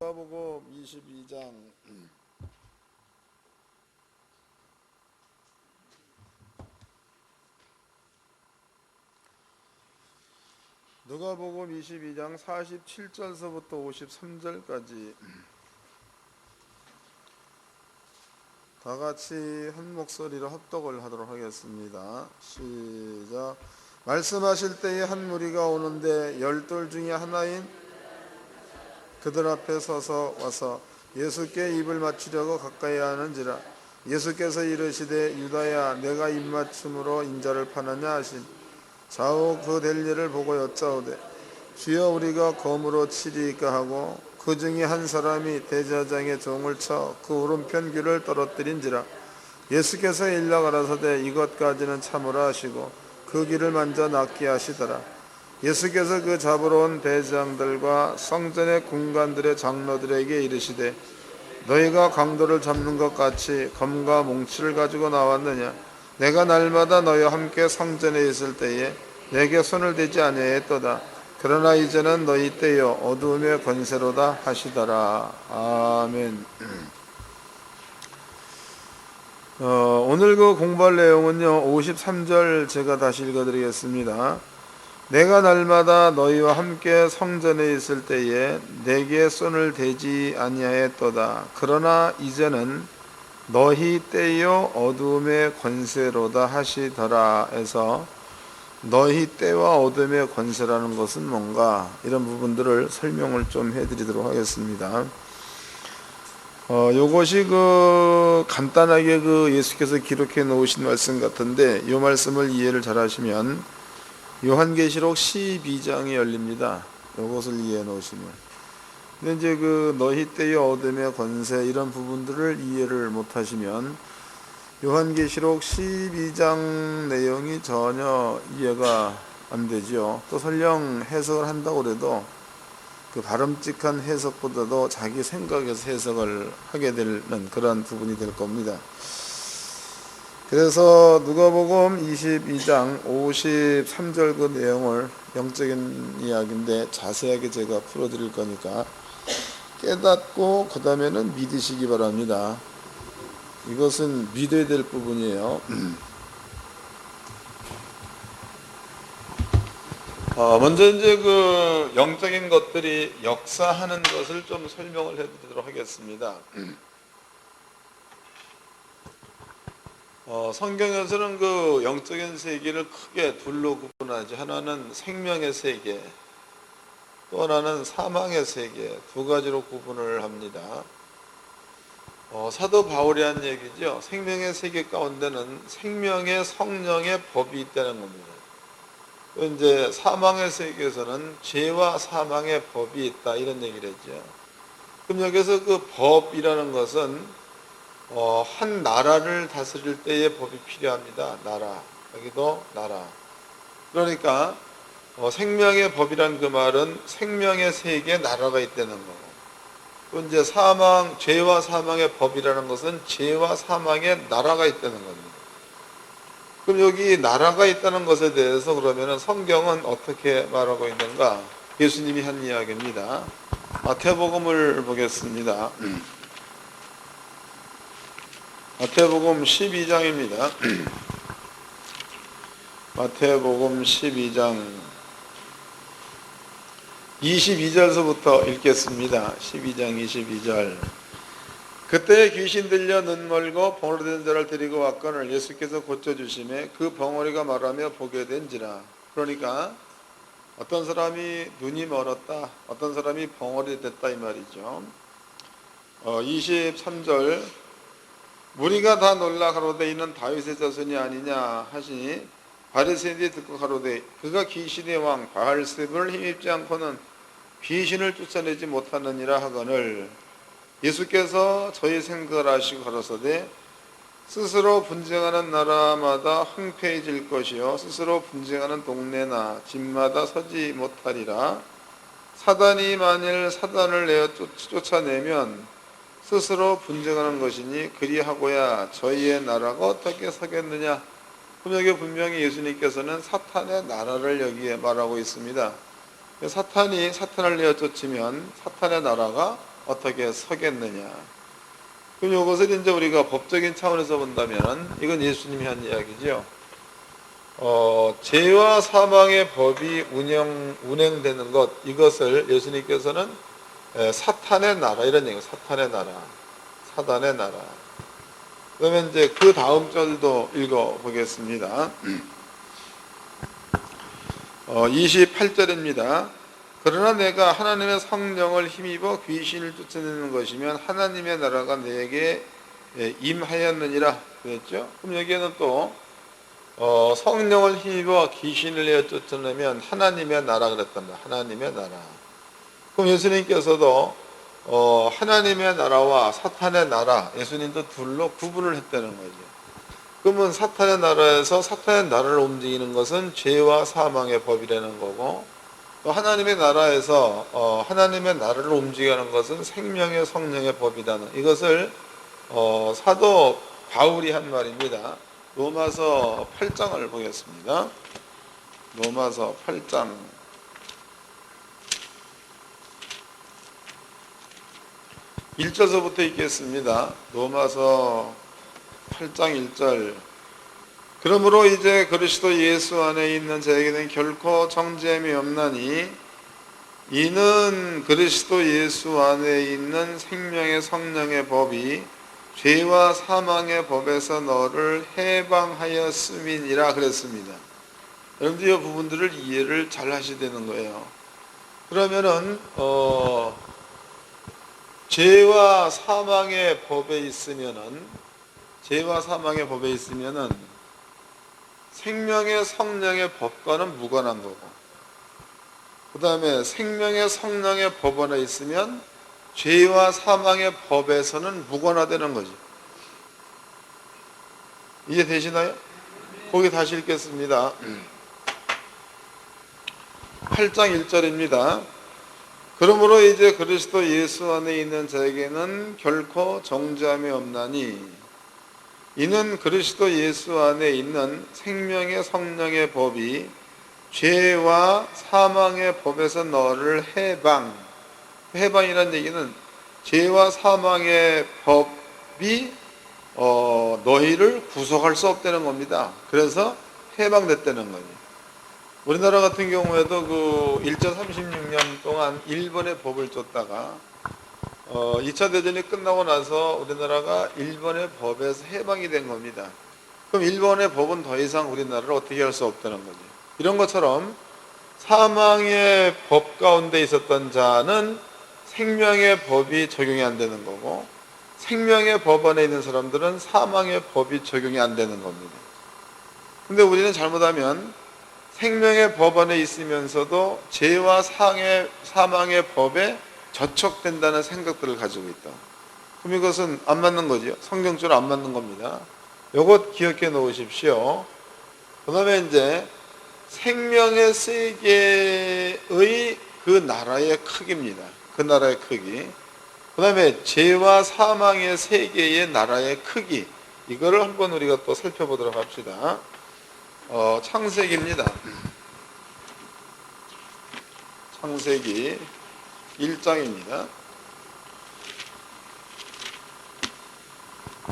누가복음 22장 누가복음 22장 47절서부터 53절까지 다 같이 한 목소리로 합독을 하도록 하겠습니다. 시작. 말씀하실 때에 한 무리가 오는데 열둘 중에 하나인 그들 앞에 서서 와서 예수께 입을 맞추려고 가까이 하는지라 예수께서 이르시되 유다야 내가 입맞춤으로 인자를 파느냐 하신 좌우 그 될 일을 보고 여짜오되 주여 우리가 검으로 치리이까 하고 그 중에 한 사람이 대제사장의 종을 쳐 그 오른편 귀를 떨어뜨린지라 예수께서 일러 가라사대 이것까지는 참으라 하시고 그 귀를 만져 낫게 하시더라. 예수께서 그 잡으러 온 대제사장들과 성전의 군관들의 장로들에게 이르시되 너희가 강도를 잡는 것 같이 검과 몽치를 가지고 나왔느냐? 내가 날마다 너희와 함께 성전에 있을 때에 내게 손을 대지 아니하였도다. 그러나 이제는 너희 때요 어두움의 권세로다 하시더라. 아멘. 오늘 그 공부할 내용은요 53절 제가 다시 읽어드리겠습니다. 내가 날마다 너희와 함께 성전에 있을 때에 내게 손을 대지 아니하였도다. 그러나 이제는 너희 때요 어두움의 권세로다 하시더라 해서 너희 때와 어둠의 권세라는 것은 뭔가 이런 부분들을 설명을 좀 해드리도록 하겠습니다. 요것이 간단하게 예수께서 기록해 놓으신 말씀 같은데 이 말씀을 이해를 잘 하시면 요한계시록 12장이 열립니다. 요것을 이해해 놓으시면. 근데 이제 너희 때의 어둠의 권세 이런 부분들을 이해를 못 하시면 요한계시록 12장 내용이 전혀 이해가 안 되죠. 또 설령 해석을 한다고 해도 그 바람직한 해석보다도 자기 생각에서 해석을 하게 되는 그런 부분이 될 겁니다. 그래서 누가복음 22장 53절 그 내용을 영적인 이야기인데 자세하게 제가 풀어드릴 거니까 깨닫고 그 다음에는 믿으시기 바랍니다. 이것은 믿어야 될 부분이에요. 먼저 이제 영적인 것들이 역사하는 것을 좀 설명을 해드리도록 하겠습니다. 성경에서는 영적인 세계를 크게 둘로 구분하죠. 하나는 생명의 세계, 또 하나는 사망의 세계, 두 가지로 구분을 합니다. 사도 바울이 한 얘기죠. 생명의 세계 가운데는 생명의 성령의 법이 있다는 겁니다. 또 이제 사망의 세계에서는 죄와 사망의 법이 있다 이런 얘기를 했죠. 그럼 여기서 그 법이라는 것은 한 나라를 다스릴 때의 법이 필요합니다. 나라. 여기도 나라. 그러니까 생명의 법이란 그 말은 생명의 세계에 나라가 있다는 거고. 또 이제 죄와 사망의 법이라는 것은 죄와 사망의 나라가 있다는 겁니다. 그럼 여기 나라가 있다는 것에 대해서 그러면은 성경은 어떻게 말하고 있는가? 예수님이 한 이야기입니다. 마태복음을 보겠습니다. 마태복음 12장입니다. 마태복음 12장 22절서부터 읽겠습니다. 12장 22절. 그때 귀신 들려 눈 멀고 벙어리된 자를 데리고 왔거늘 예수께서 고쳐주심에 그 벙어리가 말하며 보게 된지라. 그러니까 어떤 사람이 눈이 멀었다, 어떤 사람이 벙어리 됐다 이 말이죠. 23절. 무리가 다 놀라 가로되 이는 다윗의 자손이 아니냐 하시니 바리새인들이 듣고 가로되 그가 귀신의 왕 바알세불을 힘입지 않고는 귀신을 쫓아내지 못하느니라 하거늘 예수께서 저희 생각을 하시고 가로사대 스스로 분쟁하는 나라마다 황폐해질 것이요 스스로 분쟁하는 동네나 집마다 서지 못하리라. 사단이 만일 사단을 내어 쫓아내면 스스로 분쟁하는 것이니 그리하고야 저희의 나라가 어떻게 서겠느냐. 그럼 여기 분명히 예수님께서는 사탄의 나라를 여기에 말하고 있습니다. 사탄이 사탄을 내어 쫓으면 사탄의 나라가 어떻게 서겠느냐. 그럼 이것을 이제 우리가 법적인 차원에서 본다면 이건 예수님이 한 이야기죠. 죄와 사망의 법이 운행되는 것, 이것을 예수님께서는 사탄의 나라, 이런 얘기, 사탄의 나라, 사단의 나라. 그러면 이제 그 다음 절도 읽어보겠습니다. 28절입니다. 그러나 내가 하나님의 성령을 힘입어 귀신을 쫓아내는 것이면 하나님의 나라가 내게 임하였느니라 그랬죠. 그럼 여기에는 또 성령을 힘입어 귀신을 내어 쫓아내면 하나님의 나라 그랬단 말이야. 하나님의 나라. 그럼 예수님께서도 하나님의 나라와 사탄의 나라, 예수님도 둘로 구분을 했다는 거죠. 그러면 사탄의 나라에서 사탄의 나라를 움직이는 것은 죄와 사망의 법이라는 거고, 또 하나님의 나라에서 하나님의 나라를 움직이는 것은 생명의 성령의 법이라는, 이것을 사도 바울이 한 말입니다. 로마서 8장을 보겠습니다. 로마서 8장 1절서부터 읽겠습니다. 로마서 8장 1절. 그러므로 이제 그리스도 예수 안에 있는 자에게는 결코 정죄함이 없나니 이는 그리스도 예수 안에 있는 생명의 성령의 법이 죄와 사망의 법에서 너를 해방하였음이니라 그랬습니다. 여러분들 이 부분들을 이해를 잘 하셔야 되는 거예요. 그러면은 죄와 사망의 법에 있으면은 생명의 성령의 법과는 무관한 거고, 그 다음에 생명의 성령의 법 안에 있으면 죄와 사망의 법에서는 무관화되는 거죠. 이해되시나요? 거기 다시 읽겠습니다. 8장 1절입니다. 그러므로 이제 그리스도 예수 안에 있는 자에게는 결코 정죄함이 없나니 이는 그리스도 예수 안에 있는 생명의 성령의 법이 죄와 사망의 법에서 너를 해방이라는 얘기는 죄와 사망의 법이 너희를 구속할 수 없다는 겁니다. 그래서 해방됐다는 거예요. 우리나라 같은 경우에도 그 1.36년 동안 일본의 법을 쫓다가 2차 대전이 끝나고 나서 우리나라가 일본의 법에서 해방이 된 겁니다. 그럼 일본의 법은 더 이상 우리나라를 어떻게 할 수 없다는 거죠. 이런 것처럼 사망의 법 가운데 있었던 자는 생명의 법이 적용이 안 되는 거고, 생명의 법 안에 있는 사람들은 사망의 법이 적용이 안 되는 겁니다. 근데 우리는 잘못하면 생명의 법 안에 있으면서도 죄와 사망의 법에 저촉된다는 생각들을 가지고 있다. 그럼 이것은 안 맞는 거죠. 성경적으로 안 맞는 겁니다. 이것 기억해 놓으십시오. 그 다음에 이제 생명의 세계의 그 나라의 크기입니다. 그 나라의 크기. 그 다음에 죄와 사망의 세계의 나라의 크기. 이거를 한번 우리가 또 살펴보도록 합시다. 창세기입니다. 창세기 1장입니다.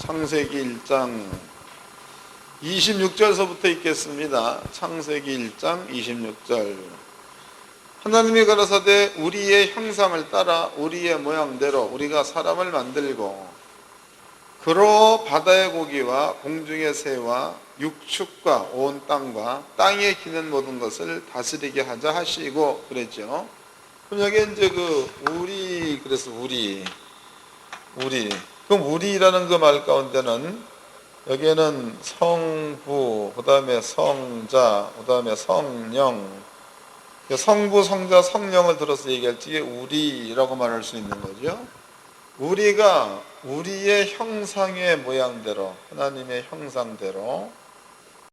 창세기 1장 26절서부터 읽겠습니다. 창세기 1장 26절. 하나님이 가라사대 우리의 형상을 따라 우리의 모양대로 우리가 사람을 만들고 그로 바다의 고기와 공중의 새와 육축과 온 땅과 땅에 기는 모든 것을 다스리게 하자 하시고 그랬죠. 그럼 여기 이제 그래서 우리. 그럼 우리라는 그 말 가운데는 여기에는 성부, 그 다음에 성자, 그 다음에 성령, 성부, 성자, 성령을 들어서 얘기할 때 우리라고 말할 수 있는 거죠. 우리가 우리의 형상의 모양대로, 하나님의 형상대로,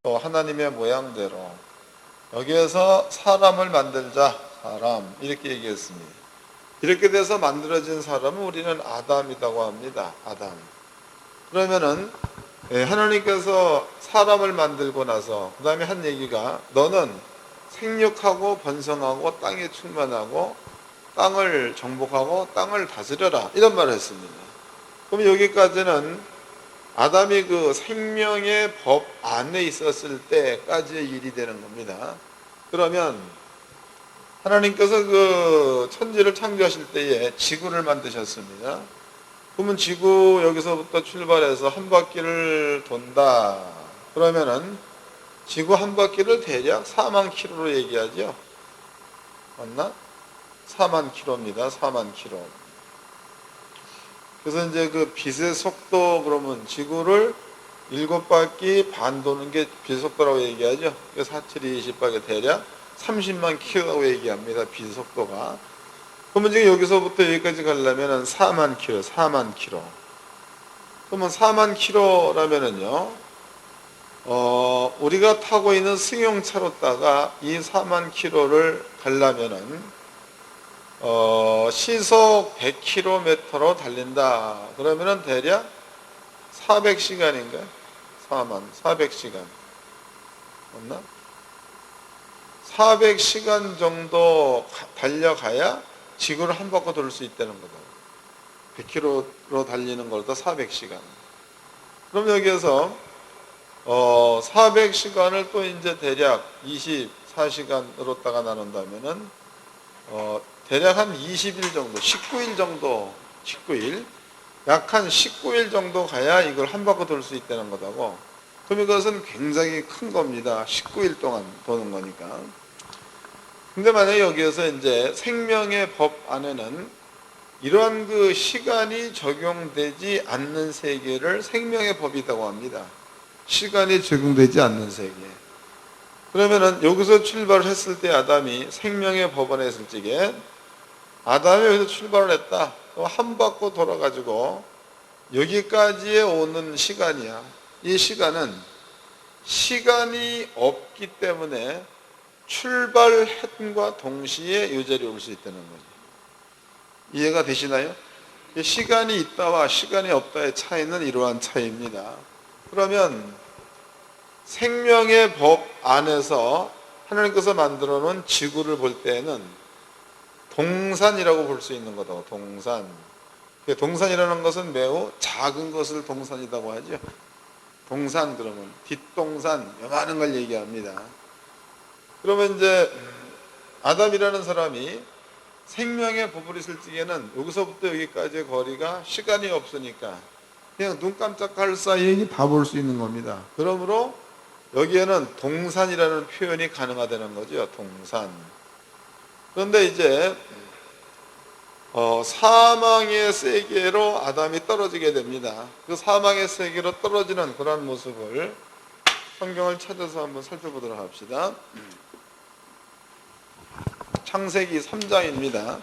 또 하나님의 모양대로 여기에서 사람을 만들자, 사람 이렇게 얘기했습니다. 이렇게 돼서 만들어진 사람은 우리는 아담이라고 합니다. 아담. 그러면은 하나님께서 사람을 만들고 나서 그 다음에 한 얘기가 너는 생육하고 번성하고 땅에 충만하고 땅을 정복하고 땅을 다스려라 이런 말을 했습니다. 그럼 여기까지는 아담이 그 생명의 법 안에 있었을 때까지의 일이 되는 겁니다. 그러면 하나님께서 그 천지를 창조하실 때에 지구를 만드셨습니다. 그러면 지구 여기서부터 출발해서 한 바퀴를 돈다. 그러면은 지구 한 바퀴를 대략 4만 킬로로 얘기하죠. 맞나? 4만 킬로입니다. 4만 킬로. 그래서 이제 그 빛의 속도 그러면 지구를 7바퀴 반 도는 게 빛의 속도라고 얘기하죠. 4, 7, 20바퀴 대략 30만 킬로라고 얘기합니다. 빛의 속도가. 그러면 지금 여기서부터 여기까지 가려면 4만 킬로, 4만 킬로. 그러면 4만 킬로라면은요, 우리가 타고 있는 승용차로다가 이 4만 킬로를 가려면은, 시속 100km로 달린다. 그러면은 대략 400시간인가요? 400시간. 맞나? 400시간 정도 달려가야 지구를 한 바퀴 돌 수 있다는 거다. 100km로 달리는 걸도 400시간. 그럼 여기에서 400시간을 또 이제 대략 24시간으로다가 나눈다면은 대략 한 20일 정도, 19일 정도, 19일, 약 한 19일 정도 가야 이걸 한 바퀴 돌 수 있다는 거다고. 그럼 이것은 굉장히 큰 겁니다. 19일 동안 도는 거니까. 근데 만약에 여기에서 이제 생명의 법 안에는 이러한 그 시간이 적용되지 않는 세계를 생명의 법이라고 합니다. 시간이 적용되지 않는 세계. 그러면은 여기서 출발을 했을 때 아담이 생명의 법원에 있을 적에 아담이 여기서 출발을 했다. 한 바퀴 돌아가지고 여기까지에 오는 시간이야. 이 시간은 시간이 없기 때문에 출발함과 동시에 이 자리에 올 수 있다는 거죠. 이해가 되시나요? 시간이 있다와 시간이 없다의 차이는 이러한 차이입니다. 그러면 생명의 법 안에서 하나님께서 만들어 놓은 지구를 볼 때에는 동산이라고 볼 수 있는 거다. 동산. 동산이라는 것은 매우 작은 것을 동산이라고 하죠. 동산 그러면 뒷동산 요만한 걸 얘기합니다. 그러면 이제 아담이라는 사람이 생명의 법을 있을 적에는 여기서부터 여기까지의 거리가 시간이 없으니까 그냥 눈 깜짝할 사이에 다 볼 수 있는 겁니다. 그러므로 여기에는 동산이라는 표현이 가능하다는 거죠. 동산. 그런데 이제 사망의 세계로 아담이 떨어지게 됩니다. 그 사망의 세계로 떨어지는 그런 모습을 성경을 찾아서 한번 살펴보도록 합시다. 창세기 3장입니다.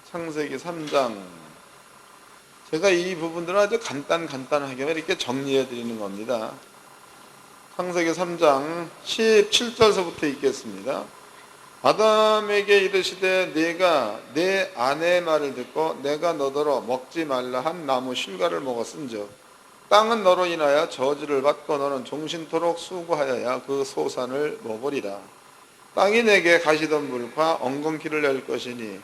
창세기 3장. 제가 이 부분들은 아주 간단하게 이렇게 정리해 드리는 겁니다. 창세기 3장 17절서부터 읽겠습니다. 아담에게 이르시되 네가 내 아내의 말을 듣고 내가 너더러 먹지 말라 한 나무 실과를 먹었은즉 땅은 너로 인하여 저주를 받고 너는 종신토록 수고하여야 그 소산을 먹으리라. 땅이 내게 가시덤불과 엉겅퀴를 낼 것이니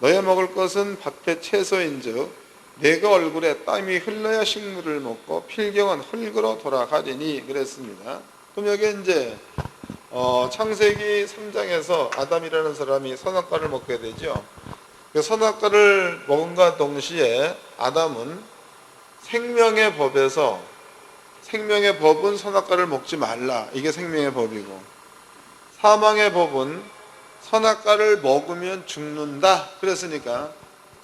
너의 먹을 것은 밭의 채소인즉 내가 얼굴에 땀이 흘러야 식물을 먹고 필경은 흙으로 돌아가리니 그랬습니다. 그럼 여기 이제 창세기 3장에서 아담이라는 사람이 선악과를 먹게 되죠. 그 선악과를 먹은과 동시에 아담은 생명의 법에서 생명의 법은 선악과를 먹지 말라. 이게 생명의 법이고 사망의 법은 선악과를 먹으면 죽는다. 그랬으니까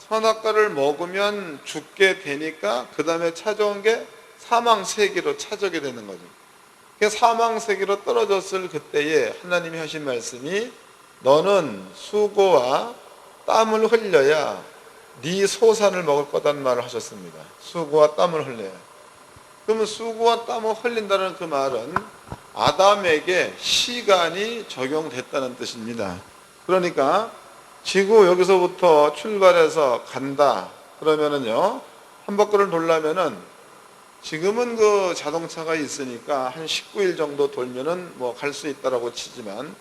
선악과를 먹으면 죽게 되니까 그 다음에 찾아온 게 사망 세계로 찾아오게 되는 거죠. 사망 세계로 떨어졌을 그때에 하나님이 하신 말씀이 너는 수고와 땀을 흘려야 네 소산을 먹을 거다는 말을 하셨습니다. 수고와 땀을 흘려야. 그러면 수고와 땀을 흘린다는 그 말은 아담에게 시간이 적용됐다는 뜻입니다. 그러니까 지구 여기서부터 출발해서 간다. 그러면은요, 한 바퀴를 돌려면은 지금은 그 자동차가 있으니까 한 19일 정도 돌면은 뭐 갈 수 있다라고 치지만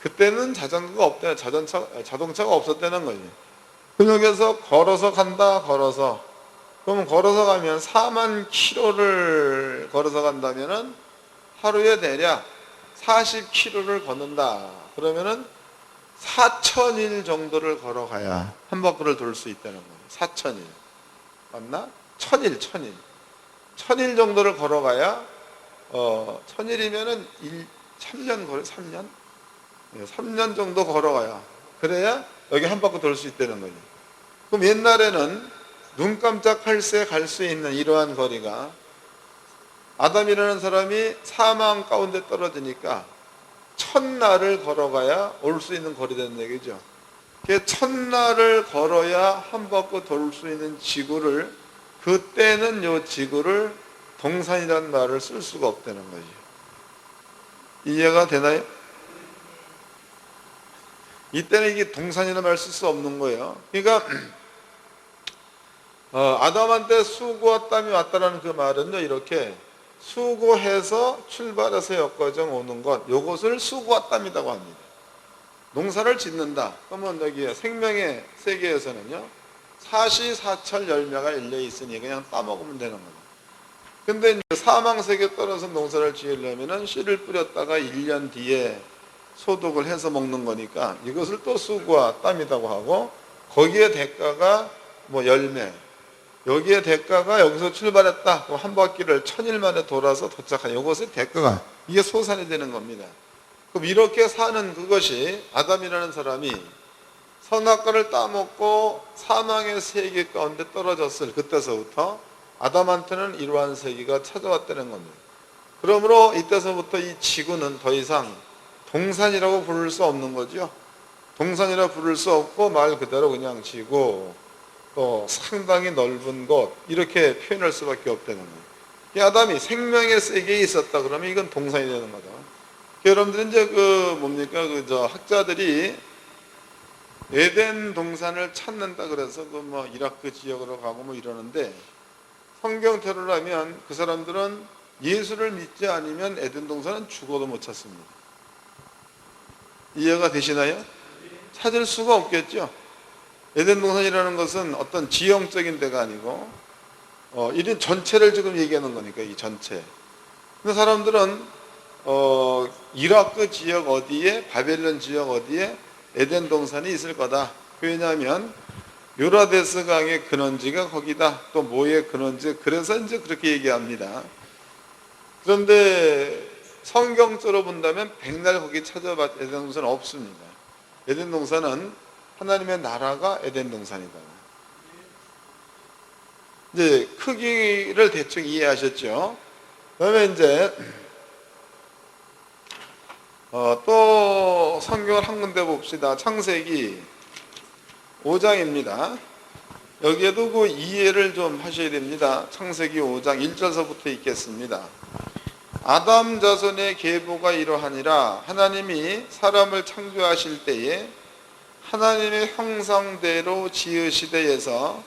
그때는 자전거가 없대, 자동차가 없었다는 거지. 근육에서 걸어서 간다, 걸어서. 그러면 걸어서 가면 4만 킬로를 걸어서 간다면은 하루에 대략 40킬로를 걷는다. 그러면은 4,000일 정도를 걸어가야 한 바퀴를 돌 수 있다는 거예요. 4,000일. 맞나? 1,000일, 1,000일. 1,000일 정도를 걸어가야, 1,000일이면은 3년 걸어, 3년? 3년 정도 걸어가야. 그래야 여기 한 바퀴 돌 수 있다는 거죠. 그럼 옛날에는 눈 깜짝할 새 갈 수 있는 이러한 거리가 아담이라는 사람이 사망 가운데 떨어지니까 1,000날을 걸어가야 올 수 있는 거리라는 얘기죠. 그 1,000날을 걸어야 한 바퀴 돌 수 있는 지구를, 그때는 요 지구를 동산이라는 말을 쓸 수가 없다는 거죠. 이해가 되나요? 이때는 이게 동산이라는 말을 쓸 수 없는 거예요. 그러니까 아담한테 수고와 땀이 왔다라는 그 말은요, 이렇게 수고해서 출발해서 역과정 오는 것, 요것을 수고와 땀이라고 합니다. 농사를 짓는다. 그러면 여기 생명의 세계에서는요, 사시사철 열매가 일려 있으니 그냥 따먹으면 되는 거예요. 근데 이제 사망 세계에 떨어서 농사를 지으려면은 씨를 뿌렸다가 1년 뒤에 소독을 해서 먹는 거니까 이것을 또 수고와 땀이라고 하고, 거기에 대가가 뭐 열매, 여기에 대가가 여기서 출발했다. 한 바퀴를 1,000일 만에 돌아서 도착한 이것의 대가가, 이게 소산이 되는 겁니다. 그럼 이렇게 사는 그것이 아담이라는 사람이 선악과를 따먹고 사망의 세계 가운데 떨어졌을 그때서부터 아담한테는 이러한 세계가 찾아왔다는 겁니다. 그러므로 이때서부터 이 지구는 더 이상 동산이라고 부를 수 없는 거죠. 동산이라 부를 수 없고 말 그대로 그냥 지구, 또 상당히 넓은 곳, 이렇게 표현할 수밖에 없다는 거예요. 아담이 생명의 세계에 있었다 그러면 이건 동산이 되는 거다. 여러분들 이제 학자들이 에덴 동산을 찾는다 그래서 이라크 지역으로 가고 이러는데, 성경대로라면 그 사람들은 예수를 믿지 않으면 에덴 동산은 죽어도 못 찾습니다. 이해가 되시나요? 찾을 수가 없겠죠. 에덴 동산이라는 것은 어떤 지형적인 데가 아니고 이런 전체를 지금 얘기하는 거니까, 이 전체. 근데 사람들은 이라크 지역 어디에, 바벨론 지역 어디에 에덴 동산이 있을 거다. 왜냐하면 유라데스 강의 근원지가 거기다. 또 뭐의 근원지, 그래서 이제 그렇게 얘기합니다. 그런데 성경적으로 본다면 백날 거기 찾아봤 에덴 동산은 없습니다. 에덴 동산은 하나님의 나라가 에덴 동산이다. 이제 크기를 대충 이해하셨죠? 그다음에 이제 또 성경을 한 군데 봅시다. 창세기 5장입니다. 여기에도 그 이해를 좀 하셔야 됩니다. 창세기 5장 1절서부터 읽겠습니다. 아담 자손의 계보가 이러하니라. 하나님이 사람을 창조하실 때에 하나님의 형상대로 지으시되에서,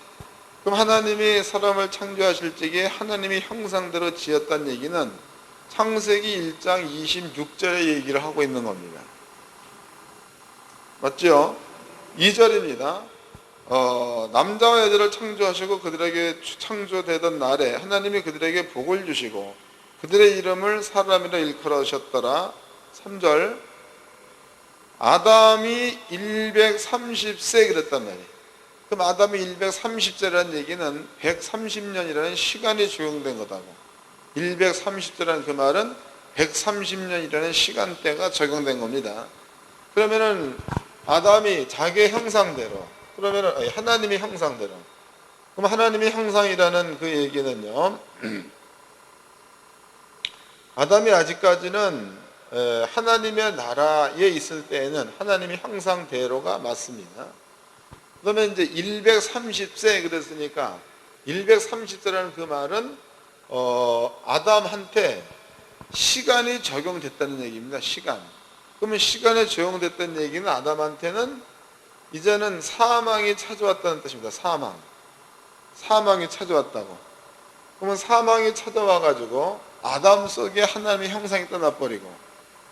그럼 하나님이 사람을 창조하실 적에 하나님의 형상대로 지었다는 얘기는 창세기 1장 26절의 얘기를 하고 있는 겁니다. 맞죠? 2절입니다. 남자와 여자를 창조하시고 그들에게 창조되던 날에 하나님이 그들에게 복을 주시고 그들의 이름을 사람이라 일컬으셨더라. 3절, 아담이 130세 그랬단 말이에요. 그럼 아담이 130세라는 얘기는 130년이라는 시간이 적용된 거다고. 130세라는 그 말은 130년이라는 시간대가 적용된 겁니다. 그러면은 아담이 자기의 형상대로, 그러면은 하나님의 형상대로, 그럼 하나님의 형상이라는 그 얘기는요, 아담이 아직까지는 하나님의 나라에 있을 때에는 하나님의 형상대로가 맞습니다. 그러면 이제 130세 그랬으니까 130세라는 그 말은 아담한테 시간이 적용됐다는 얘기입니다. 시간. 그러면 시간에 적용됐다는 얘기는 아담한테는 이제는 사망이 찾아왔다는 뜻입니다. 사망이 찾아왔다고. 그러면 사망이 찾아와가지고 아담 속에 하나님의 형상이 떠나버리고,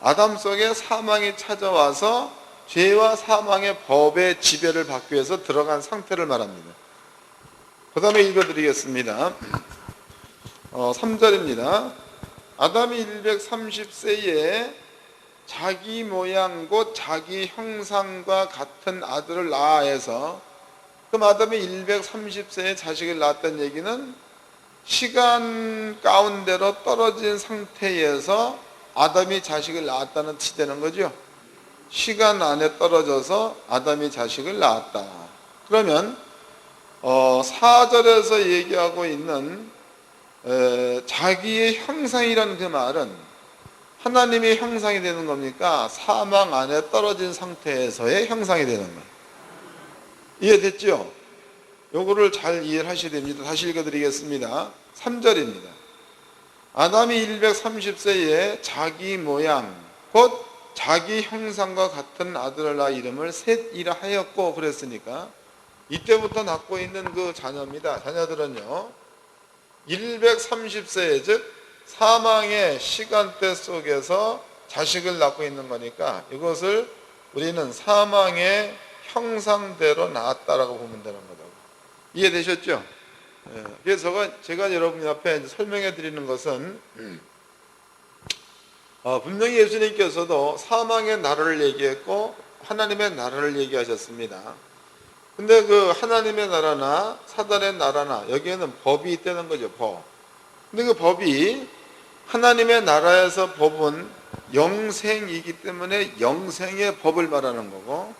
아담 속에 사망이 찾아와서 죄와 사망의 법의 지배를 받기 위해서 들어간 상태를 말합니다. 그 다음에 읽어드리겠습니다. 3절입니다. 아담이 130세에 자기 모양 곧 자기 형상과 같은 아들을 낳아 해서, 그럼 아담이 130세에 자식을 낳았다는 얘기는 시간 가운데로 떨어진 상태에서 아담이 자식을 낳았다는 뜻이 되는 거죠. 시간 안에 떨어져서 아담이 자식을 낳았다. 그러면 4절에서 얘기하고 있는 자기의 형상이라는 그 말은 하나님의 형상이 되는 겁니까? 사망 안에 떨어진 상태에서의 형상이 되는 거예요. 이해됐죠? 요거를 잘 이해를 하셔야 됩니다. 다시 읽어드리겠습니다. 3절입니다. 아담이 130세에 자기 모양 곧 자기 형상과 같은 아들을 낳아 이름을 셋이라 하였고, 그랬으니까 이때부터 낳고 있는 그 자녀입니다. 자녀들은요 130세 즉 사망의 시간대 속에서 자식을 낳고 있는 거니까 이것을 우리는 사망의 형상대로 낳았다라고 보면 되는 거다고. 이해되셨죠? 그래서 제가 여러분 앞에 설명해 드리는 것은 분명히 예수님께서도 사망의 나라를 얘기했고 하나님의 나라를 얘기하셨습니다. 근데 그 하나님의 나라나 사단의 나라나 여기에는 법이 있다는 거죠. 법. 근데 그 법이 하나님의 나라에서 법은 영생이기 때문에 영생의 법을 말하는 거고,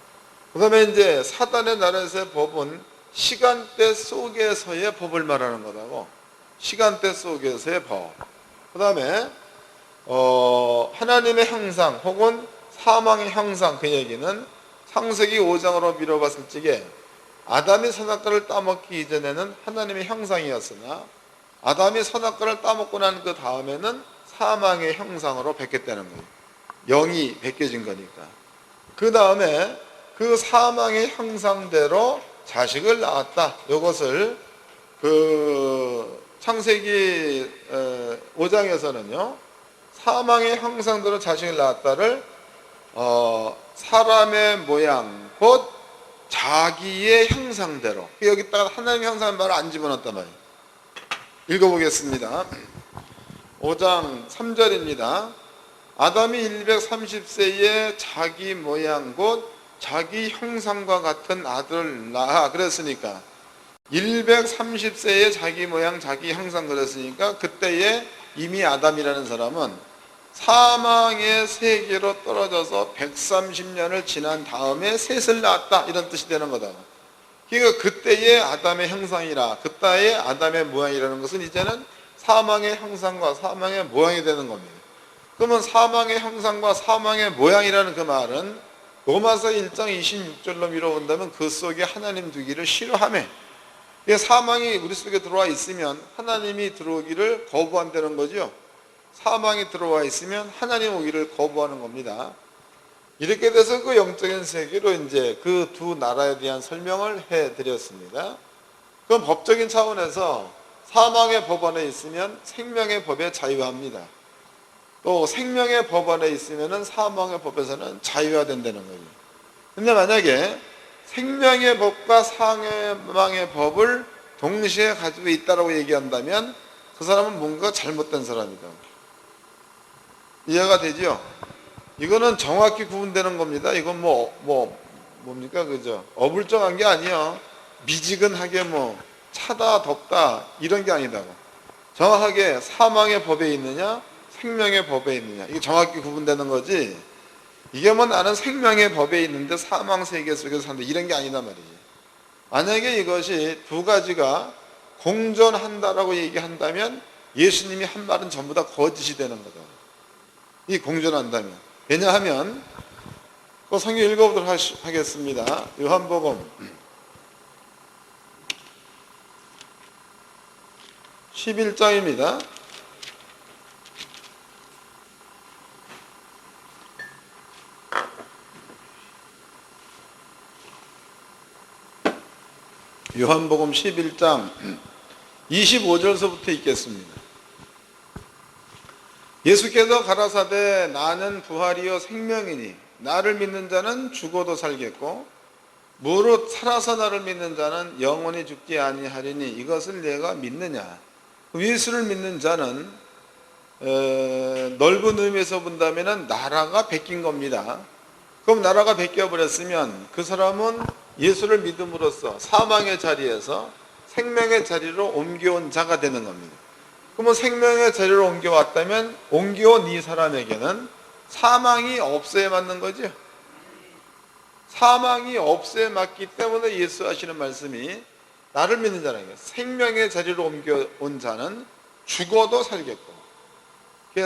그 다음에 이제 사단의 나라에서의 법은 시간대 속에서의 법을 말하는 거다고. 시간대 속에서의 법. 그 다음에 하나님의 형상 혹은 사망의 형상, 그 얘기는 창세기 5장으로 미뤄봤을 적에 아담이 선악과를 따먹기 이전에는 하나님의 형상이었으나 아담이 선악과를 따먹고 난 그 다음에는 사망의 형상으로 베꼈다는 거예요. 영이 베껴진 거니까. 그 다음에 그 사망의 형상대로 자식을 낳았다. 이것을 그 창세기 5장에서는요 사망의 형상대로 자식을 낳았다를 사람의 모양 곧 자기의 형상대로, 여기다가 하나님의 형상의 말을 안 집어넣었단 말이에요. 읽어보겠습니다. 5장 3절입니다. 아담이 130세에 자기 모양 곧 자기 형상과 같은 아들을 낳아. 그랬으니까 130세에 자기 모양 자기 형상 그랬으니까 그때에 이미 아담이라는 사람은 사망의 세계로 떨어져서 130년을 지난 다음에 셋을 낳았다, 이런 뜻이 되는 거다. 그러니까 그때의 아담의 형상이라, 그때의 아담의 모양이라는 것은 이제는 사망의 형상과 사망의 모양이 되는 겁니다. 그러면 사망의 형상과 사망의 모양이라는 그 말은 로마서 1장 26절로 밀어본다면 그 속에 하나님 두기를 싫어하며, 사망이 우리 속에 들어와 있으면 하나님이 들어오기를 거부한다는 거죠. 사망이 들어와 있으면 하나님 오기를 거부하는 겁니다. 이렇게 돼서 그 영적인 세계로 이제 그 두 나라에 대한 설명을 해드렸습니다. 그럼 법적인 차원에서 사망의 법 안에 있으면 생명의 법에 자유합니다. 또 생명의 법 안에 있으면 사망의 법에서는 자유가 된다는 거예요. 근데 만약에 생명의 법과 사망의 법을 동시에 가지고 있다고 얘기한다면 그 사람은 뭔가 잘못된 사람이다. 이해가 되죠? 이거는 정확히 구분되는 겁니다. 이건 뭡니까? 그죠? 어불정한 게 아니에요. 미지근하게 차다, 덥다, 이런 게 아니다고. 정확하게 사망의 법에 있느냐, 생명의 법에 있느냐. 이게 정확히 구분되는 거지. 이게 나는 생명의 법에 있는데 사망 세계 속에서 산다, 이런 게 아니단 말이지. 만약에 이것이 두 가지가 공존한다라고 얘기한다면 예수님이 한 말은 전부 다 거짓이 되는 거다. 이 공존한다면. 왜냐하면 그 성경 읽어보도록 하겠습니다. 요한복음 11장입니다. 요한복음 11장 25절서부터 읽겠습니다. 예수께서 가라사대 나는 부활이요 생명이니 나를 믿는 자는 죽어도 살겠고 무릇 살아서 나를 믿는 자는 영원히 죽지 아니하리니 이것을 내가 믿느냐. 예수를 믿는 자는 넓은 의미에서 본다면 나라가 베낀 겁니다. 그럼 나라가 베껴 버렸으면 그 사람은 예수를 믿음으로써 사망의 자리에서 생명의 자리로 옮겨온 자가 되는 겁니다. 그러면 생명의 자리로 옮겨왔다면 옮겨온 이 사람에게는 사망이 없어야 맞는 거죠. 사망이 없어야 맞기 때문에 예수 하시는 말씀이 나를 믿는 자라는 생명의 자리로 옮겨온 자는 죽어도 살겠고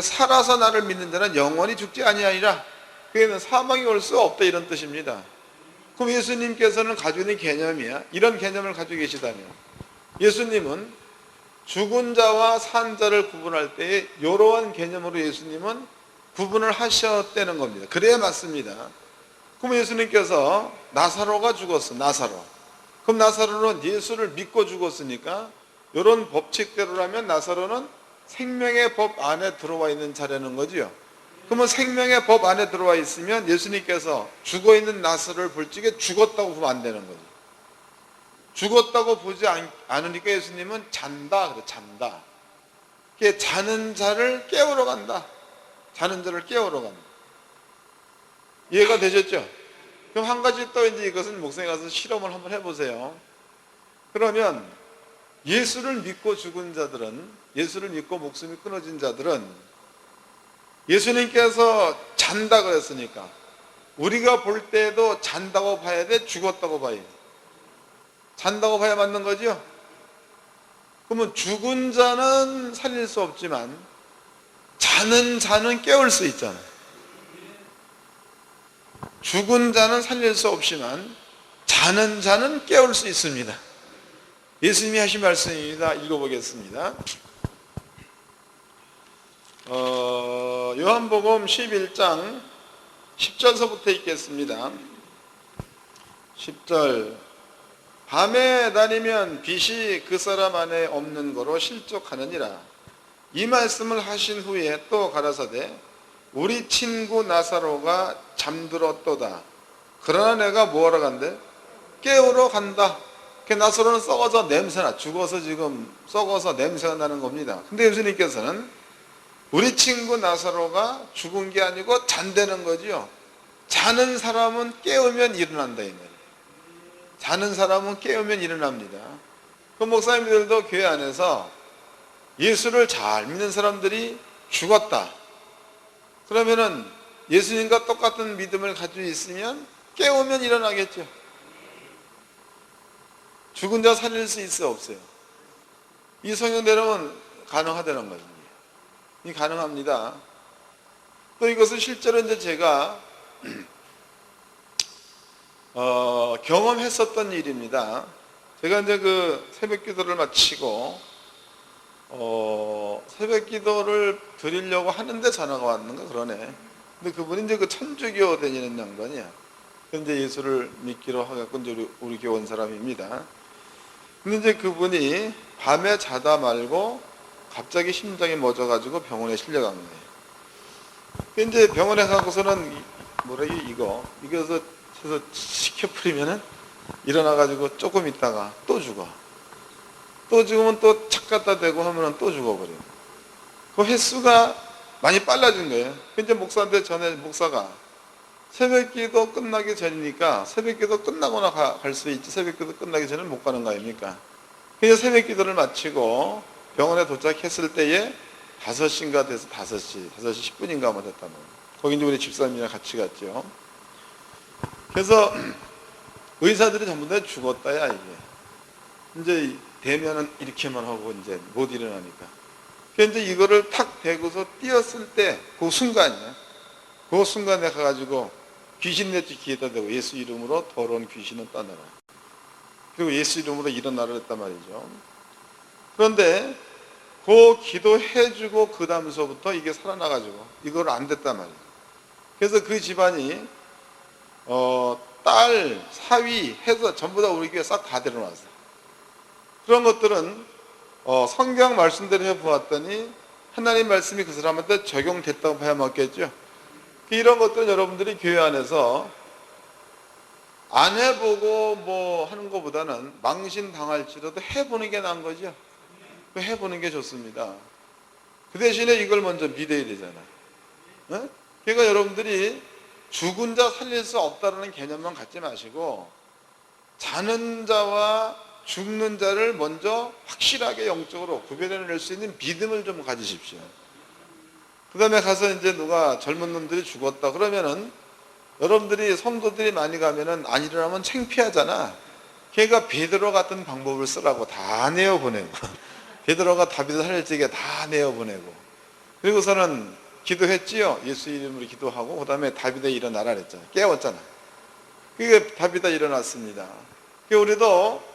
살아서 나를 믿는 자는 영원히 죽지 아니하리라. 그에는 사망이 올 수 없다 이런 뜻입니다. 그럼 예수님께서는 가지고 있는 개념이야. 이런 개념을 가지고 계시다면 예수님은 죽은 자와 산 자를 구분할 때에 이러한 개념으로 예수님은 구분을 하셨다는 겁니다. 그래야 맞습니다. 그럼 예수님께서 나사로가 죽었어. 나사로. 그럼 나사로는 예수를 믿고 죽었으니까 이런 법칙대로라면 나사로는 생명의 법 안에 들어와 있는 자라는 거지요. 그러면 생명의 법 안에 들어와 있으면 예수님께서 죽어있는 나사로를 볼 적에 죽었다고 보면 안 되는 거죠. 죽었다고 보지 않으니까 예수님은 잔다. 그래, 잔다. 자는 자를 깨우러 간다. 자는 자를 깨우러 간다. 이해가 되셨죠? 그럼 한 가지 또 이제 이것은 목성에 가서 실험을 한번 해보세요. 그러면 예수를 믿고 죽은 자들은, 예수를 믿고 목숨이 끊어진 자들은 예수님께서 잔다 그랬으니까 우리가 볼 때에도 잔다고 봐야 돼? 죽었다고 봐야 돼? 잔다고 봐야 맞는 거죠? 그러면 죽은 자는 살릴 수 없지만 자는 자는 깨울 수 있잖아요. 죽은 자는 살릴 수 없지만 자는 자는 깨울 수 있습니다. 예수님이 하신 말씀입니다. 읽어보겠습니다. 요한복음 11장 10절서부터 읽겠습니다. 10절 밤에 다니면 빛이 그 사람 안에 없는 거로 실족하느니라. 이 말씀을 하신 후에 또 가라사대 우리 친구 나사로가 잠들었도다. 그러나 내가 뭐하러 간대? 깨우러 간다. 나사로는 썩어서 냄새나, 죽어서 지금 썩어서 냄새가 나는 겁니다. 근데 예수님께서는 우리 친구 나사로가 죽은 게 아니고 잔다는 거지요. 자는 사람은 깨우면 일어난다. 자는 사람은 깨우면 일어납니다. 그 목사님들도 교회 안에서 예수를 잘 믿는 사람들이 죽었다. 그러면은 예수님과 똑같은 믿음을 가지고 있으면 깨우면 일어나겠죠. 죽은 자 살릴 수 있어 없어요? 이 성경대로는 가능하다는 거죠. 이 가능합니다. 또 이것은 실제로 이제 제가 경험했었던 일입니다. 제가 이제 그 새벽 기도를 마치고 새벽 기도를 드리려고 하는데 전화가 왔는가 그러네. 근데 그분이 이제 그 천주교 다니는 양반이야. 근데 예수를 믿기로 하갖고 이제 우리 교회 온 사람입니다. 근데 이제 그분이 밤에 자다 말고 갑자기 심장이 멎어가지고 병원에 실려간 거예요. 이제 병원에 가고서는 이거서 시켜 뿌리면은 일어나가지고 조금 있다가 또 죽어. 또 죽으면 또 착 갖다 대고 하면은 또 죽어버려요. 그 횟수가 많이 빨라진 거예요. 이제 목사한테 목사가 새벽 기도 끝나기 전이니까 새벽 기도 끝나거나 갈 수 있지 새벽 기도 끝나기 전에는 못 가는 거 아닙니까? 그래서 새벽 기도를 마치고 병원에 도착했을 때에 5시인가 돼서 5시 10분인가 아마 됐단 말이에요. 거기 이제 우리 집사님이랑 같이 갔죠. 그래서 의사들이 전부 다 죽었다야 이게. 이제 대면은 이렇게만 하고 이제 못 일어나니까. 그래서 이제 이거를 탁 대고서 뛰었을 때 그 순간이야. 그 순간에 가가지고 귀신 냈지 귀에다 대고 예수 이름으로 더러운 귀신은 떠나라. 그리고 예수 이름으로 일어나라 했단 말이죠. 그런데 그 기도해주고 그 다음서부터 이게 살아나가지고 이걸 안 됐단 말이에요. 그래서 그 집안이 딸, 사위 해서 전부 다 우리 교회 싹 다 데려놨어요. 그런 것들은 성경 말씀대로 해보았더니 하나님 말씀이 그 사람한테 적용됐다고 봐야 맞겠죠. 이런 것들은 여러분들이 교회 안에서 안 해보고 뭐 하는 것보다는 망신당할지라도 해보는 게 나은 거죠. 해보는 게 좋습니다. 그 대신에 이걸 먼저 믿어야 되잖아요. 네? 그러니까 여러분들이 죽은 자 살릴 수 없다는 개념만 갖지 마시고 자는 자와 죽는 자를 먼저 확실하게 영적으로 구별해낼 수 있는 믿음을 좀 가지십시오. 그 다음에 가서 이제 누가 젊은 놈들이 죽었다 그러면은 여러분들이 성도들이 많이 가면은 안 일어나면 창피하잖아. 걔가 베드로 같은 방법을 쓰라고 다 내어보내고 베드로가 다윗을 살릴 적에 다 내어보내고 그리고서는 기도했지요. 예수 이름으로 기도하고 그 다음에 다윗아 일어나라 그랬잖아. 깨웠잖아. 그게 다윗아 일어났습니다. 우리도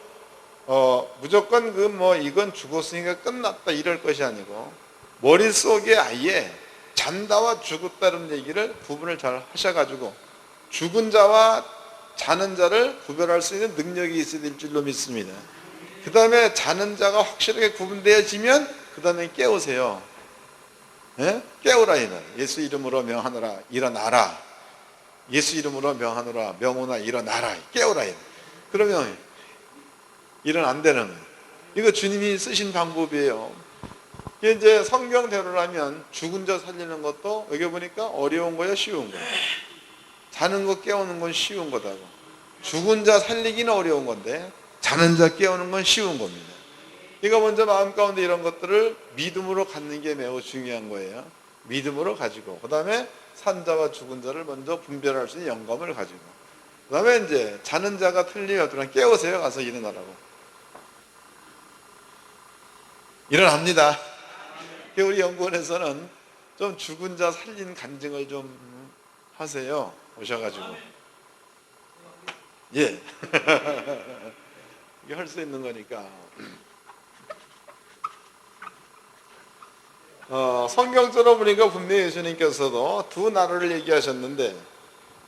무조건 이건 죽었으니까 끝났다 이럴 것이 아니고 머릿속에 아예 잔다와 죽었다는 얘기를 구분을 잘 하셔가지고 죽은 자와 자는 자를 구별할 수 있는 능력이 있어야 될 줄로 믿습니다. 그 다음에 자는 자가 확실하게 구분되어지면 그 다음에 깨우세요. 예? 깨우라 이는 예수 이름으로 명하노라 일어나라. 예수 이름으로 명하노라 명호나 일어나라. 깨우라 이는. 그러면 일어난다는 거예요. 이거 주님이 쓰신 방법이에요. 이게 이제 성경대로라면 죽은 자 살리는 것도 여기 보니까 어려운 거야 쉬운 거야. 자는 거 깨우는 건 쉬운 거다고. 죽은 자 살리기는 어려운 건데 자는 자 깨우는 건 쉬운 겁니다. 이거 먼저 마음 가운데 이런 것들을 믿음으로 갖는 게 매우 중요한 거예요. 믿음으로 가지고 그 다음에 산자와 죽은 자를 먼저 분별할 수 있는 영감을 가지고 그 다음에 이제 자는 자가 틀리면 깨우세요. 가서 일어나라고. 일어납니다. 우리 연구원에서는 좀 죽은 자 살린 간증을 좀 하세요. 오셔가지고. 예. 이게 할 수 있는 거니까. 성경적으로 보니까 분명히 예수님께서도 두 나라를 얘기하셨는데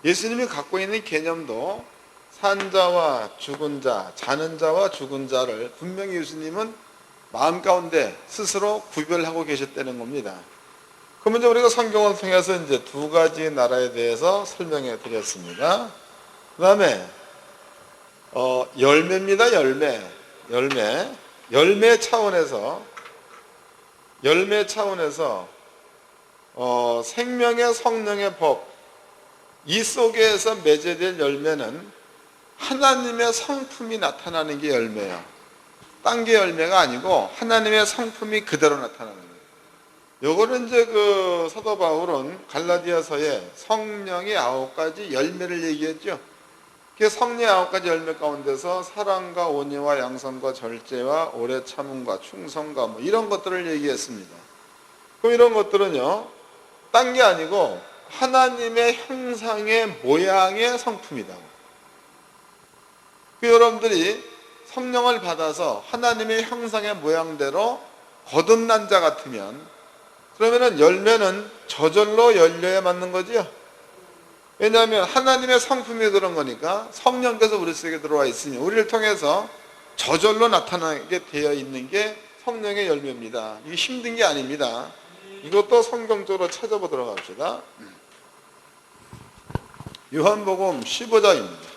예수님이 갖고 있는 개념도 산자와 죽은 자, 자는 자와 죽은 자를 분명히 예수님은 마음 가운데 스스로 구별하고 계셨다는 겁니다. 그러면 이제 우리가 성경을 통해서 이제 두 가지 나라에 대해서 설명해 드렸습니다. 그 다음에 열매입니다. 열매 차원에서 생명의 성령의 법, 이 속에서 맺어질 열매는 하나님의 성품이 나타나는 게 열매예요. 딴 게 열매가 아니고 하나님의 성품이 그대로 나타나는 거예요. 요거는 이제 사도 바울은 갈라디아서에 성령의 9가지 열매를 얘기했죠. 그 성령의 9가지 열매 가운데서 사랑과 온유와 양선과 절제와 오래 참음과 충성과 이런 것들을 얘기했습니다. 그럼 이런 것들은요, 딴 게 아니고 하나님의 형상의 모양의 성품이다. 여러분들이 성령을 받아서 하나님의 형상의 모양대로 거듭난 자 같으면 그러면은 열매는 저절로 열려야 맞는 거지요. 왜냐하면 하나님의 성품이 그런 거니까 성령께서 우리 속에 들어와 있으면 우리를 통해서 저절로 나타나게 되어 있는 게 성령의 열매입니다. 이게 힘든 게 아닙니다. 이것도 성경적으로 찾아보도록 합시다. 요한복음 15장입니다.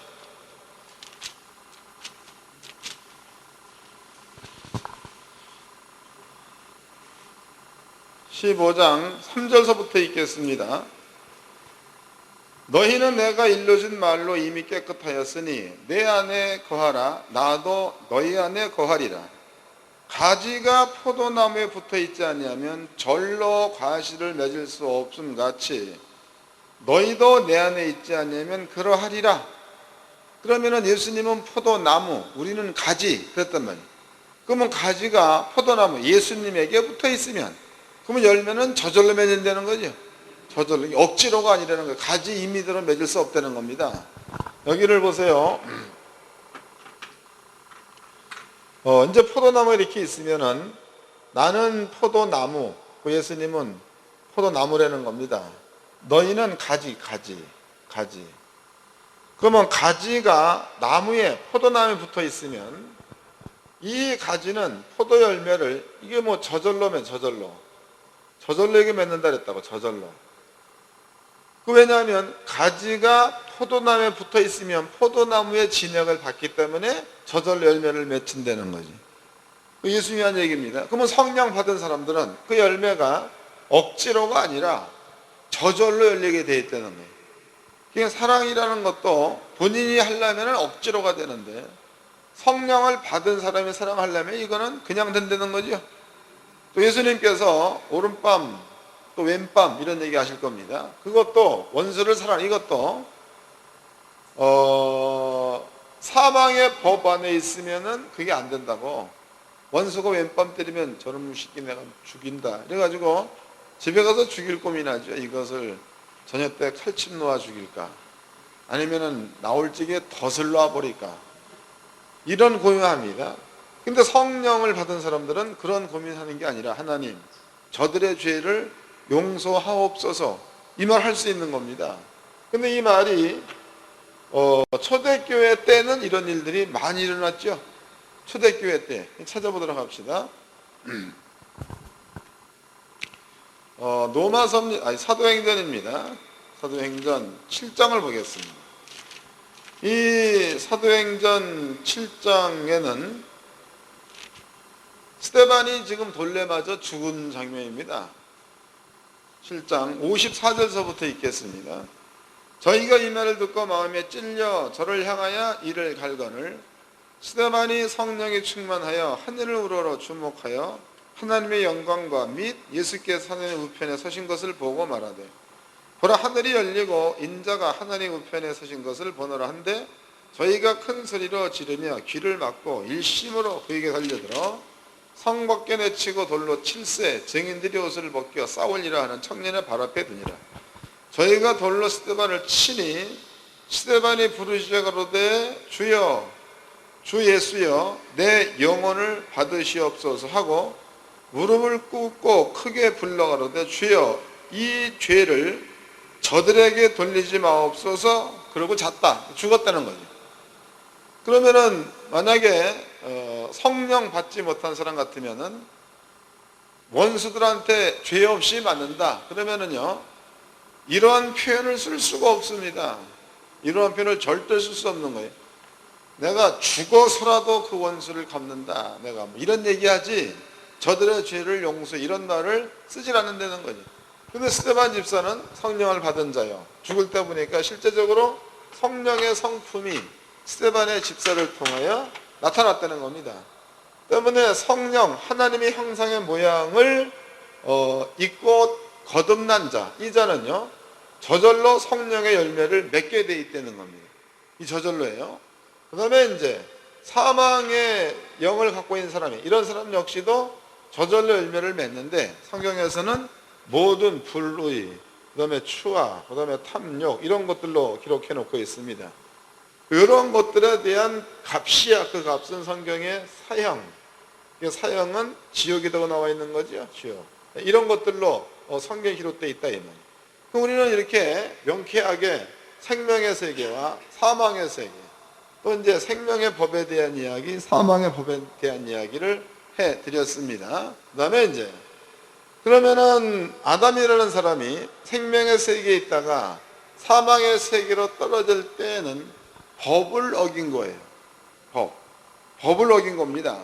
15장 3절서부터 읽겠습니다. 너희는 내가 일러준 말로 이미 깨끗하였으니 내 안에 거하라. 나도 너희 안에 거하리라. 가지가 포도나무에 붙어 있지 아니하면 절로 과실을 맺을 수 없음 같이 너희도 내 안에 있지 아니하면 그러하리라. 그러면은 예수님은 포도나무, 우리는 가지 그랬단 말이에요. 그러면 가지가 포도나무 예수님에게 붙어 있으면 그러면 열매는 저절로 맺는다는 거죠. 저절로, 억지로가 아니라는 거예요. 가지 임의대로 맺을 수 없다는 겁니다. 여기를 보세요. 이제 포도나무 이렇게 있으면은 나는 포도나무, 예수님은 포도나무라는 겁니다. 너희는 가지. 그러면 가지가 나무에, 포도나무에 붙어 있으면 이 가지는 포도 열매를, 이게 저절로면 저절로. 저절로 이게 맺는다 그랬다고. 저절로. 왜냐하면 가지가 포도나무에 붙어 있으면 포도나무의 진액을 받기 때문에 저절로 열매를 맺힌다는 거지. 예수님이 한 얘기입니다. 그러면 성령 받은 사람들은 그 열매가 억지로가 아니라 저절로 열리게 돼 있다는 거예요. 그러니까 사랑이라는 것도 본인이 하려면 억지로가 되는데 성령을 받은 사람이 사랑하려면 이거는 그냥 된다는 거죠. 또 예수님께서 오른밤 또 왼밤 이런 얘기 하실 겁니다. 그것도 원수를 사랑, 이것도 사망의 법 안에 있으면은 그게 안 된다고. 원수가 왼밤 때리면 저놈 새끼 내가 죽인다 이래가지고 집에 가서 죽일 고민하죠. 이것을 저녁 때 칼집 놓아 죽일까 아니면은 나올 적에 덫을 놔버릴까, 이런 고민합니다. 근데 성령을 받은 사람들은 그런 고민하는 게 아니라 하나님 저들의 죄를 용서하옵소서, 이 말 할 수 있는 겁니다. 근데 이 말이 초대교회 때는 이런 일들이 많이 일어났죠. 초대교회 때 찾아보도록 합시다. 사도행전입니다. 사도행전 7장을 보겠습니다. 이 사도행전 7장에는 스데반이 지금 돌에 맞아 죽은 장면입니다. 7장 54절서부터 읽겠습니다. 저희가 이 말을 듣고 마음에 찔려 저를 향하여 이를 갈거늘 스데반이 성령에 충만하여 하늘을 우러러 주목하여 하나님의 영광과 및 예수께서 하나님의 우편에 서신 것을 보고 말하되 보라 하늘이 열리고 인자가 하나님의 우편에 서신 것을 보노라 한데 저희가 큰 소리로 지르며 귀를 막고 일심으로 그에게 달려들어 성 밖에 내치고 돌로 칠세 증인들이 옷을 벗겨 싸우리라 하는 청년의 발 앞에 두니라. 저희가 돌로 스데반을 치니 스데반이 부르시되 가로되 주여 주 예수여 내 영혼을 받으시옵소서 하고 무릎을 꿇고 크게 불러 가로되 주여 이 죄를 저들에게 돌리지 마옵소서. 그러고 잤다. 죽었다는 거죠. 그러면은 만약에 성령 받지 못한 사람 같으면은 원수들한테 죄 없이 맞는다 그러면은요 이러한 표현을 쓸 수가 없습니다. 이러한 표현을 절대 쓸 수 없는 거예요. 내가 죽어서라도 그 원수를 갚는다, 내가 이런 얘기하지 저들의 죄를 용서, 이런 말을 쓰질 않는다는 거죠. 근데 스데반 집사는 성령을 받은 자요, 죽을 때 보니까 실제적으로 성령의 성품이 스데반의 집사를 통하여 나타났다는 겁니다. 때문에 성령, 하나님의 형상의 모양을 입고 거듭난 자, 이 자는요 저절로 성령의 열매를 맺게 돼 있다는 겁니다. 이 저절로예요. 그 다음에 이제 사망의 영을 갖고 있는 사람이, 이런 사람 역시도 저절로 열매를 맺는데 성경에서는 모든 불의, 그 다음에 추악, 그 다음에 탐욕, 이런 것들로 기록해 놓고 있습니다. 이런 것들에 대한 값이야. 그 값은 성경의 사형, 사형은 지옥이라고 나와 있는 거죠. 지옥. 이런 것들로 성경에 기록되어 있다 이 말이에요. 그럼 우리는 이렇게 명쾌하게 생명의 세계와 사망의 세계, 또 이제 생명의 법에 대한 이야기, 사망의 법에 대한 이야기를 해드렸습니다. 그 다음에 이제 그러면은 아담이라는 사람이 생명의 세계에 있다가 사망의 세계로 떨어질 때에는 법을 어긴 거예요. 법을 어긴 겁니다.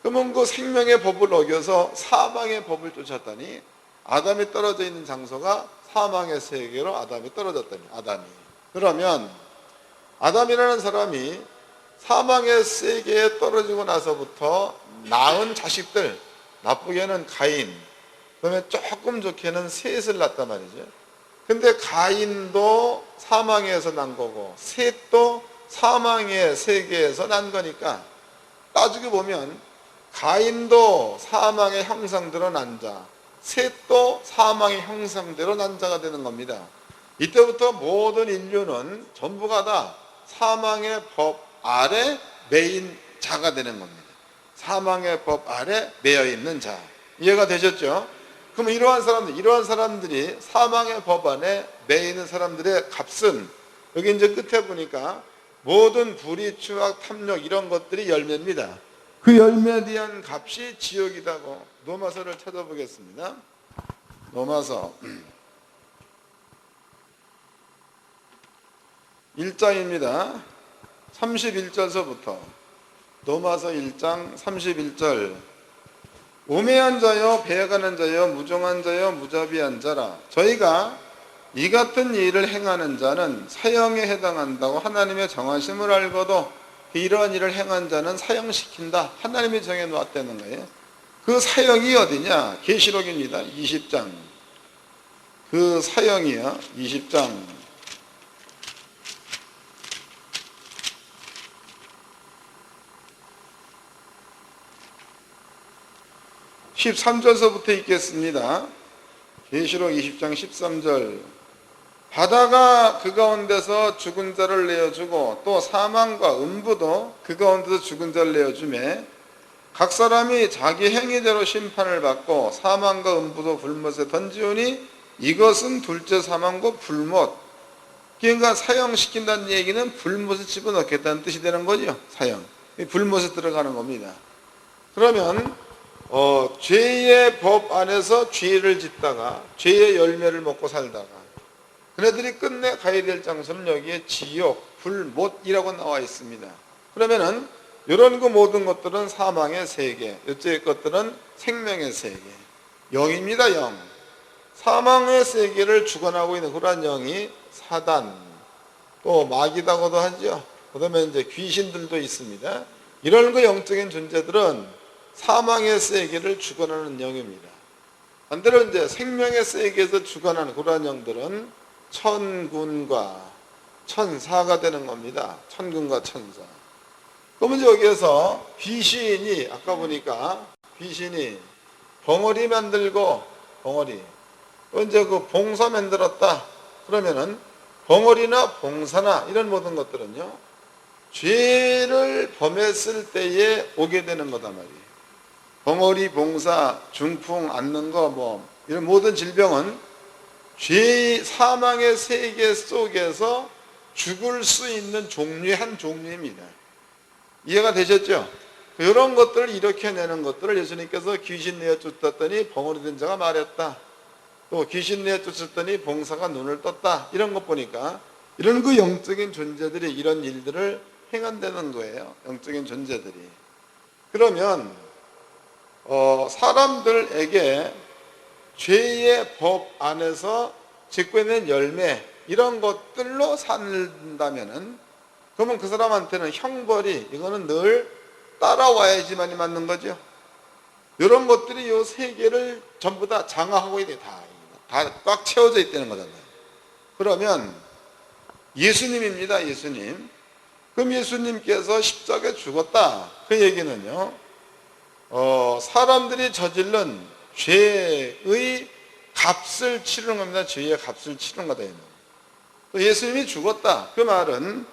그러면 그 생명의 법을 어겨서 사망의 법을 쫓았다니 아담이 떨어져 있는 장소가 사망의 세계로 아담이 떨어졌다니, 아담이. 그러면 아담이라는 사람이 사망의 세계에 떨어지고 나서부터 낳은 자식들, 나쁘게는 가인, 그다음에 조금 좋게는 셋을 낳았단 말이죠. 근데 가인도 사망에서 난 거고 셋도 사망의 세계에서 난 거니까 따지고 보면 가인도 사망의 형상대로 난 자, 셋도 사망의 형상대로 난 자가 되는 겁니다. 이때부터 모든 인류는 전부가 다 사망의 법 아래 매인 자가 되는 겁니다. 사망의 법 아래 매여 있는 자. 이해가 되셨죠? 그럼 이러한 사람들이 사망의 법 안에 매여 있는 사람들의 값은 여기 이제 끝에 보니까 모든 불의, 추악, 탐욕 이런 것들이 열매입니다. 그 열매에 대한 값이 지옥이라고. 로마서를 찾아보겠습니다. 로마서 1장입니다. 31절서부터 로마서 1장 31절 우매한 자여 배가는 자여 무정한 자여 무자비한 자라 저희가 이 같은 일을 행하는 자는 사형에 해당한다고 하나님의 정하심을 알고도 이러한 일을 행한 자는 사형시킨다. 하나님이 정해놓았다는 거예요. 그 사형이 어디냐? 계시록입니다. 20장. 그 사형이요. 20장. 13절서부터 읽겠습니다. 계시록 20장 13절 바다가 그 가운데서 죽은 자를 내어주고 또 사망과 음부도 그 가운데서 죽은 자를 내어주매 각 사람이 자기 행위대로 심판을 받고 사망과 음부도 불못에 던지오니 이것은 둘째 사망과 불못. 그러니까 사형시킨다는 얘기는 불못에 집어넣겠다는 뜻이 되는 거죠. 사형. 불못에 들어가는 겁니다. 그러면 죄의 법 안에서 죄를 짓다가 죄의 열매를 먹고 살다가 그네들이 끝내 가야 될 장소는 여기에 지옥, 불못이라고 나와 있습니다. 그러면은 이런 그 모든 것들은 사망의 세계, 이쪽의 것들은 생명의 세계, 영입니다. 영. 사망의 세계를 주관하고 있는 그러한 영이 사단, 또 마귀다고도 하죠. 그 다음에 이제 귀신들도 있습니다. 이런 그 영적인 존재들은 사망의 세계를 주관하는 영입니다. 반대로 이제 생명의 세계에서 주관하는 그러한 영들은 천군과 천사가 되는 겁니다. 천군과 천사. 그러면 여기에서 귀신이 아까 보니까 귀신이 벙어리 만들고 벙어리 이제 그 봉사 만들었다. 그러면은 벙어리나 봉사나 이런 모든 것들은요 죄를 범했을 때에 오게 되는 거단 말이에요. 벙어리, 봉사, 중풍, 앓는 거 뭐 이런 모든 질병은 죄 사망의 세계 속에서 죽을 수 있는 종류의 한 종류입니다. 이해가 되셨죠? 이런 것들을 일으켜내는 것들을 예수님께서 귀신 내어 쫓았더니 벙어리 된 자가 말했다. 또 귀신 내어 쫓았더니 봉사가 눈을 떴다. 이런 것 보니까 이런 그 영적인 존재들이 이런 일들을 행한다는 거예요. 영적인 존재들이. 그러면 사람들에게 죄의 법 안에서 짓고 있는 열매 이런 것들로 산다면은 그러면 그 사람한테는 형벌이 이거는 늘 따라와야지만이 맞는 거죠. 이런 것들이 이 세계를 전부 다 장악하고 있대. 다 꽉 채워져 있다는 거잖아요. 그러면 예수님입니다. 예수님. 그럼 예수님께서 십자가에 죽었다. 그 얘기는요. 사람들이 저질른 죄의 값을 치르는 겁니다. 죄의 값을 치르는 거다. 예수님이 죽었다. 그 말은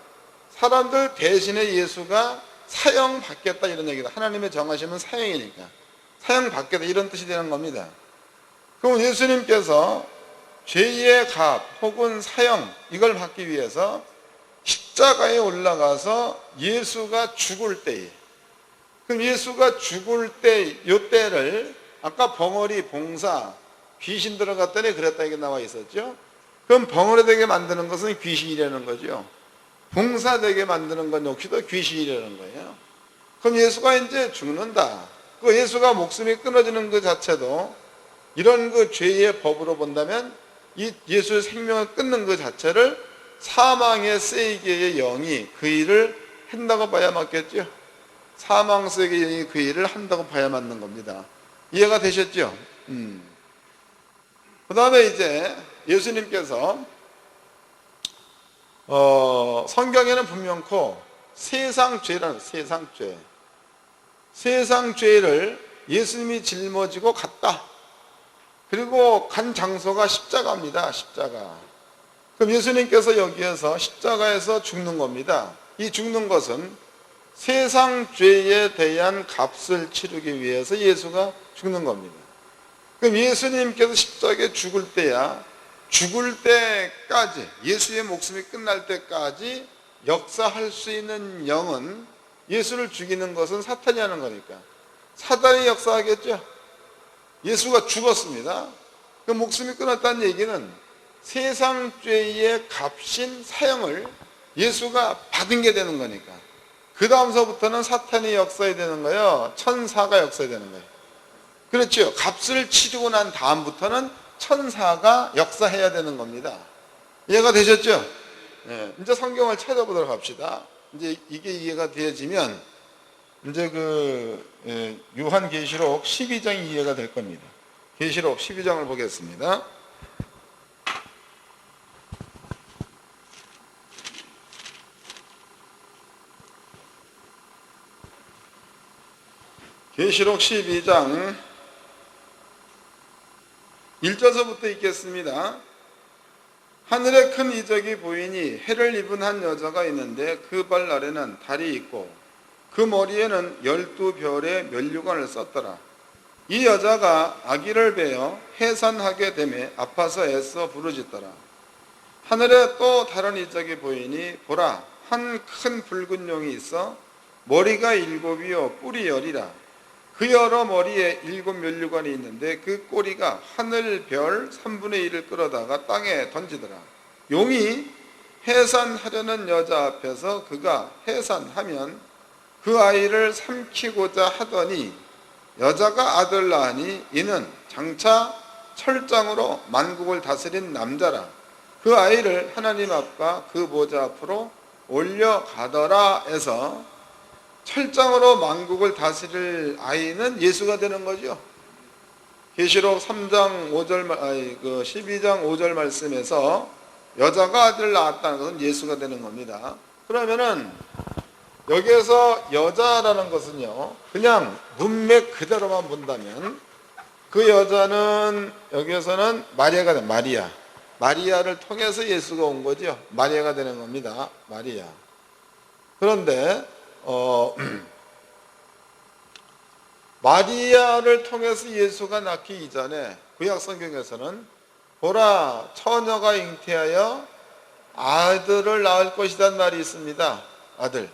사람들 대신에 예수가 사형받겠다 이런 얘기다. 하나님의 정하시면 사형이니까 사형받겠다 이런 뜻이 되는 겁니다. 그럼 예수님께서 죄의 값 혹은 사형 이걸 받기 위해서 십자가에 올라가서 예수가 죽을 때에 그럼 예수가 죽을 때 요 때를 아까 벙어리, 봉사, 귀신 들어갔더니 그랬다 이게 나와 있었죠. 그럼 벙어리 되게 만드는 것은 귀신이라는 거죠. 봉사 되게 만드는 건 역시도 귀신이라는 거예요. 그럼 예수가 이제 죽는다. 그 예수가 목숨이 끊어지는 그 자체도 이런 그 죄의 법으로 본다면 이 예수의 생명을 끊는 그 자체를 사망의 세계의 영이 그 일을 한다고 봐야 맞겠죠. 사망 세계의 영이 그 일을 한다고 봐야 맞는 겁니다. 이해가 되셨죠? 그 다음에 이제 예수님께서 성경에는 분명코 세상죄라는 세상죄 세상죄를 예수님이 짊어지고 갔다. 그리고 간 장소가 십자가입니다. 십자가. 그럼 예수님께서 여기에서 십자가에서 죽는 겁니다. 이 죽는 것은 세상 죄에 대한 값을 치르기 위해서 예수가 죽는 겁니다. 그럼 예수님께서 십자가에 죽을 때야 죽을 때까지 예수의 목숨이 끝날 때까지 역사할 수 있는 영은 예수를 죽이는 것은 사탄이 하는 거니까 사단이 역사하겠죠. 예수가 죽었습니다. 그 목숨이 끊었다는 얘기는 세상 죄의 값인 사형을 예수가 받은 게 되는 거니까. 그 다음서부터는 사탄이 역사해야 되는 거예요. 천사가 역사해야 되는 거예요. 그렇죠. 값을 치르고 난 다음부터는 천사가 역사해야 되는 겁니다. 이해가 되셨죠? 네. 이제 성경을 찾아보도록 합시다. 이제 이게 이해가 되어지면 이제 요한계시록 12장이 이해가 될 겁니다. 계시록 12장을 보겠습니다. 계시록 12장 1절서부터 읽겠습니다. 하늘에 큰 이적이 보이니 해를 입은 한 여자가 있는데 그 발 아래는 달이 있고 그 머리에는 12별의 면류관을 썼더라. 이 여자가 아기를 베어 해산하게 되매 아파서 애써 부르짖더라. 하늘에 또 다른 이적이 보이니 보라, 한 큰 붉은 용이 있어 머리가 7이요 뿔이 10이라. 그 여러 머리에 7 면류관이 있는데 그 꼬리가 하늘 별 3분의 1을 끌어다가 땅에 던지더라. 용이 해산하려는 여자 앞에서 그가 해산하면 그 아이를 삼키고자 하더니 여자가 아들 낳으니 이는 장차 철장으로 만국을 다스린 남자라. 그 아이를 하나님 앞과 그 보좌 앞으로 올려가더라 해서 철장으로 만국을 다스릴 아이는 예수가 되는 거죠. 계시록 3장 5절, 12장 5절 말씀에서 여자가 아들을 낳았다는 것은 예수가 되는 겁니다. 그러면은 여기에서 여자라는 것은요, 그냥 문맥 그대로만 본다면 그 여자는 여기에서는 마리아가 돼. 마리아를 통해서 예수가 온 거죠. 마리아가 되는 겁니다. 마리아. 그런데 마리아를 통해서 예수가 낳기 이전에 구약 성경에서는 보라, 처녀가 잉태하여 아들을 낳을 것이란 말이 있습니다. 아들.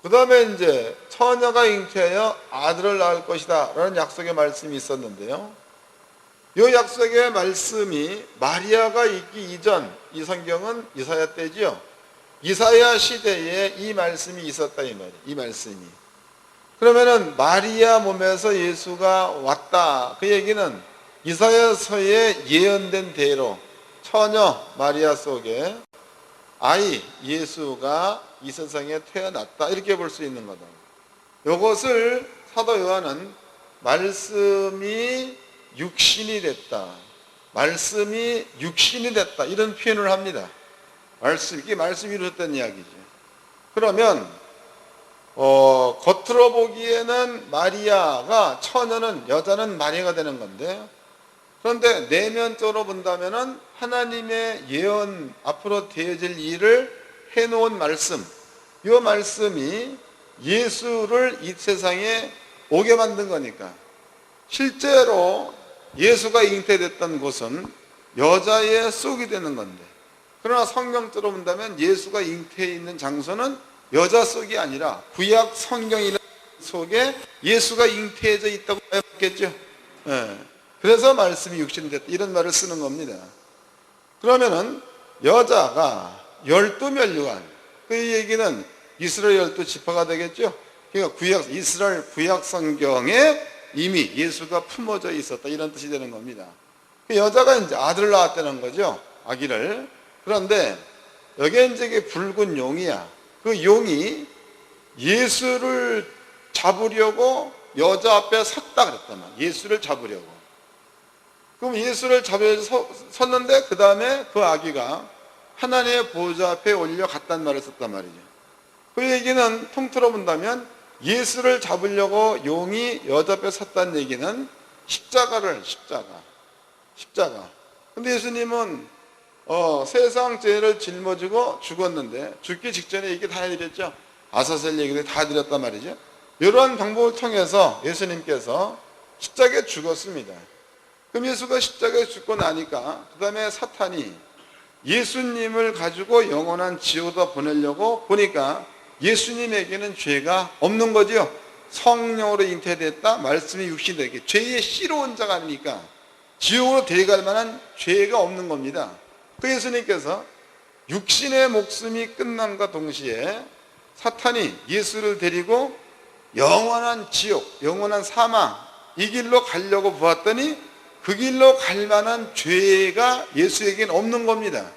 그 다음에 이제 처녀가 잉태하여 아들을 낳을 것이다 라는 약속의 말씀이 있었는데요. 이 약속의 말씀이 마리아가 있기 이전, 이 성경은 이사야 때지요. 이사야 시대에 이 말씀이 있었다 이 말이에요. 이 말씀이. 그러면은 마리아 몸에서 예수가 왔다. 그 얘기는 이사야서에 예언된 대로 처녀 마리아 속에 아이 예수가 이 세상에 태어났다. 이렇게 볼 수 있는 거다. 이것을 사도 요한은 말씀이 육신이 됐다. 말씀이 육신이 됐다. 이런 표현을 합니다. 이게 말씀이 이루어졌다는 이야기죠. 그러면 겉으로 보기에는 마리아가 처녀는 여자는 마리아가 되는 건데, 그런데 내면적으로 본다면은 하나님의 예언 앞으로 되어질 일을 해놓은 말씀, 이 말씀이 예수를 이 세상에 오게 만든 거니까. 실제로 예수가 잉태됐던 곳은 여자의 쏙이 되는 건데, 그러나 성경적으로 본다면 예수가 잉태해 있는 장소는 여자 쏙이 아니라 구약 성경이라는 속에 예수가 잉태해져 있다고 했겠죠. 네. 그래서 말씀이 육신이 됐다 이런 말을 쓰는 겁니다. 그러면은 여자가 12면류관, 그 얘기는 이스라엘 12지파가 되겠죠. 그러니까 이스라엘 구약 성경에 이미 예수가 품어져 있었다 이런 뜻이 되는 겁니다. 그 여자가 이제 아들을 낳았다는 거죠. 아기를. 그런데 여기에 이제 붉은 용이야. 그 용이 예수를 잡으려고 여자 앞에 섰다 그랬단 말이야. 예수를 잡으려고. 그럼 예수를 잡으려고 섰는데 그 다음에 그 아기가 하나님의 보좌 앞에 올려갔단 말을 썼단 말이죠. 그 얘기는 통틀어 본다면 예수를 잡으려고 용이 여자 앞에 섰다는 얘기는 십자가. 근데 예수님은 세상 죄를 짊어지고 죽었는데 죽기 직전에 이게 다 해드렸죠. 아사셀 얘기를 다 드렸단 말이죠. 이러한 방법을 통해서 예수님께서 십자가에 죽었습니다. 그럼 예수가 십자가에 죽고 나니까 그 다음에 사탄이 예수님을 가지고 영원한 지옥으로 보내려고 보니까 예수님에게는 죄가 없는 거죠. 성령으로 잉태됐다. 말씀이 육신되게 죄의 씨로 온 자가 아니니까 지옥으로 데려갈 만한 죄가 없는 겁니다. 그 예수님께서 육신의 목숨이 끝남과 동시에 사탄이 예수를 데리고 영원한 지옥, 영원한 사망, 이 길로 가려고 보았더니 그 길로 갈 만한 죄가 예수에게는 없는 겁니다.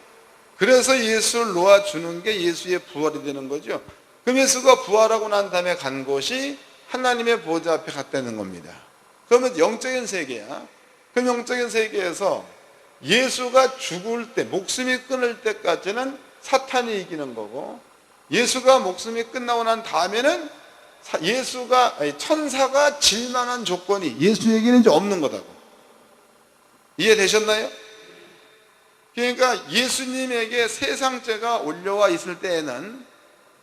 그래서 예수를 놓아주는 게 예수의 부활이 되는 거죠. 그럼 예수가 부활하고 난 다음에 간 곳이 하나님의 보좌 앞에 갔다는 겁니다. 그러면 영적인 세계야. 그럼 영적인 세계에서 예수가 죽을 때, 목숨이 끊을 때까지는 사탄이 이기는 거고, 예수가 목숨이 끝나고 난 다음에는 천사가 질 만한 조건이 예수에게는 이제 없는 거다고. 이해되셨나요? 그러니까 예수님에게 세상죄가 올려와 있을 때에는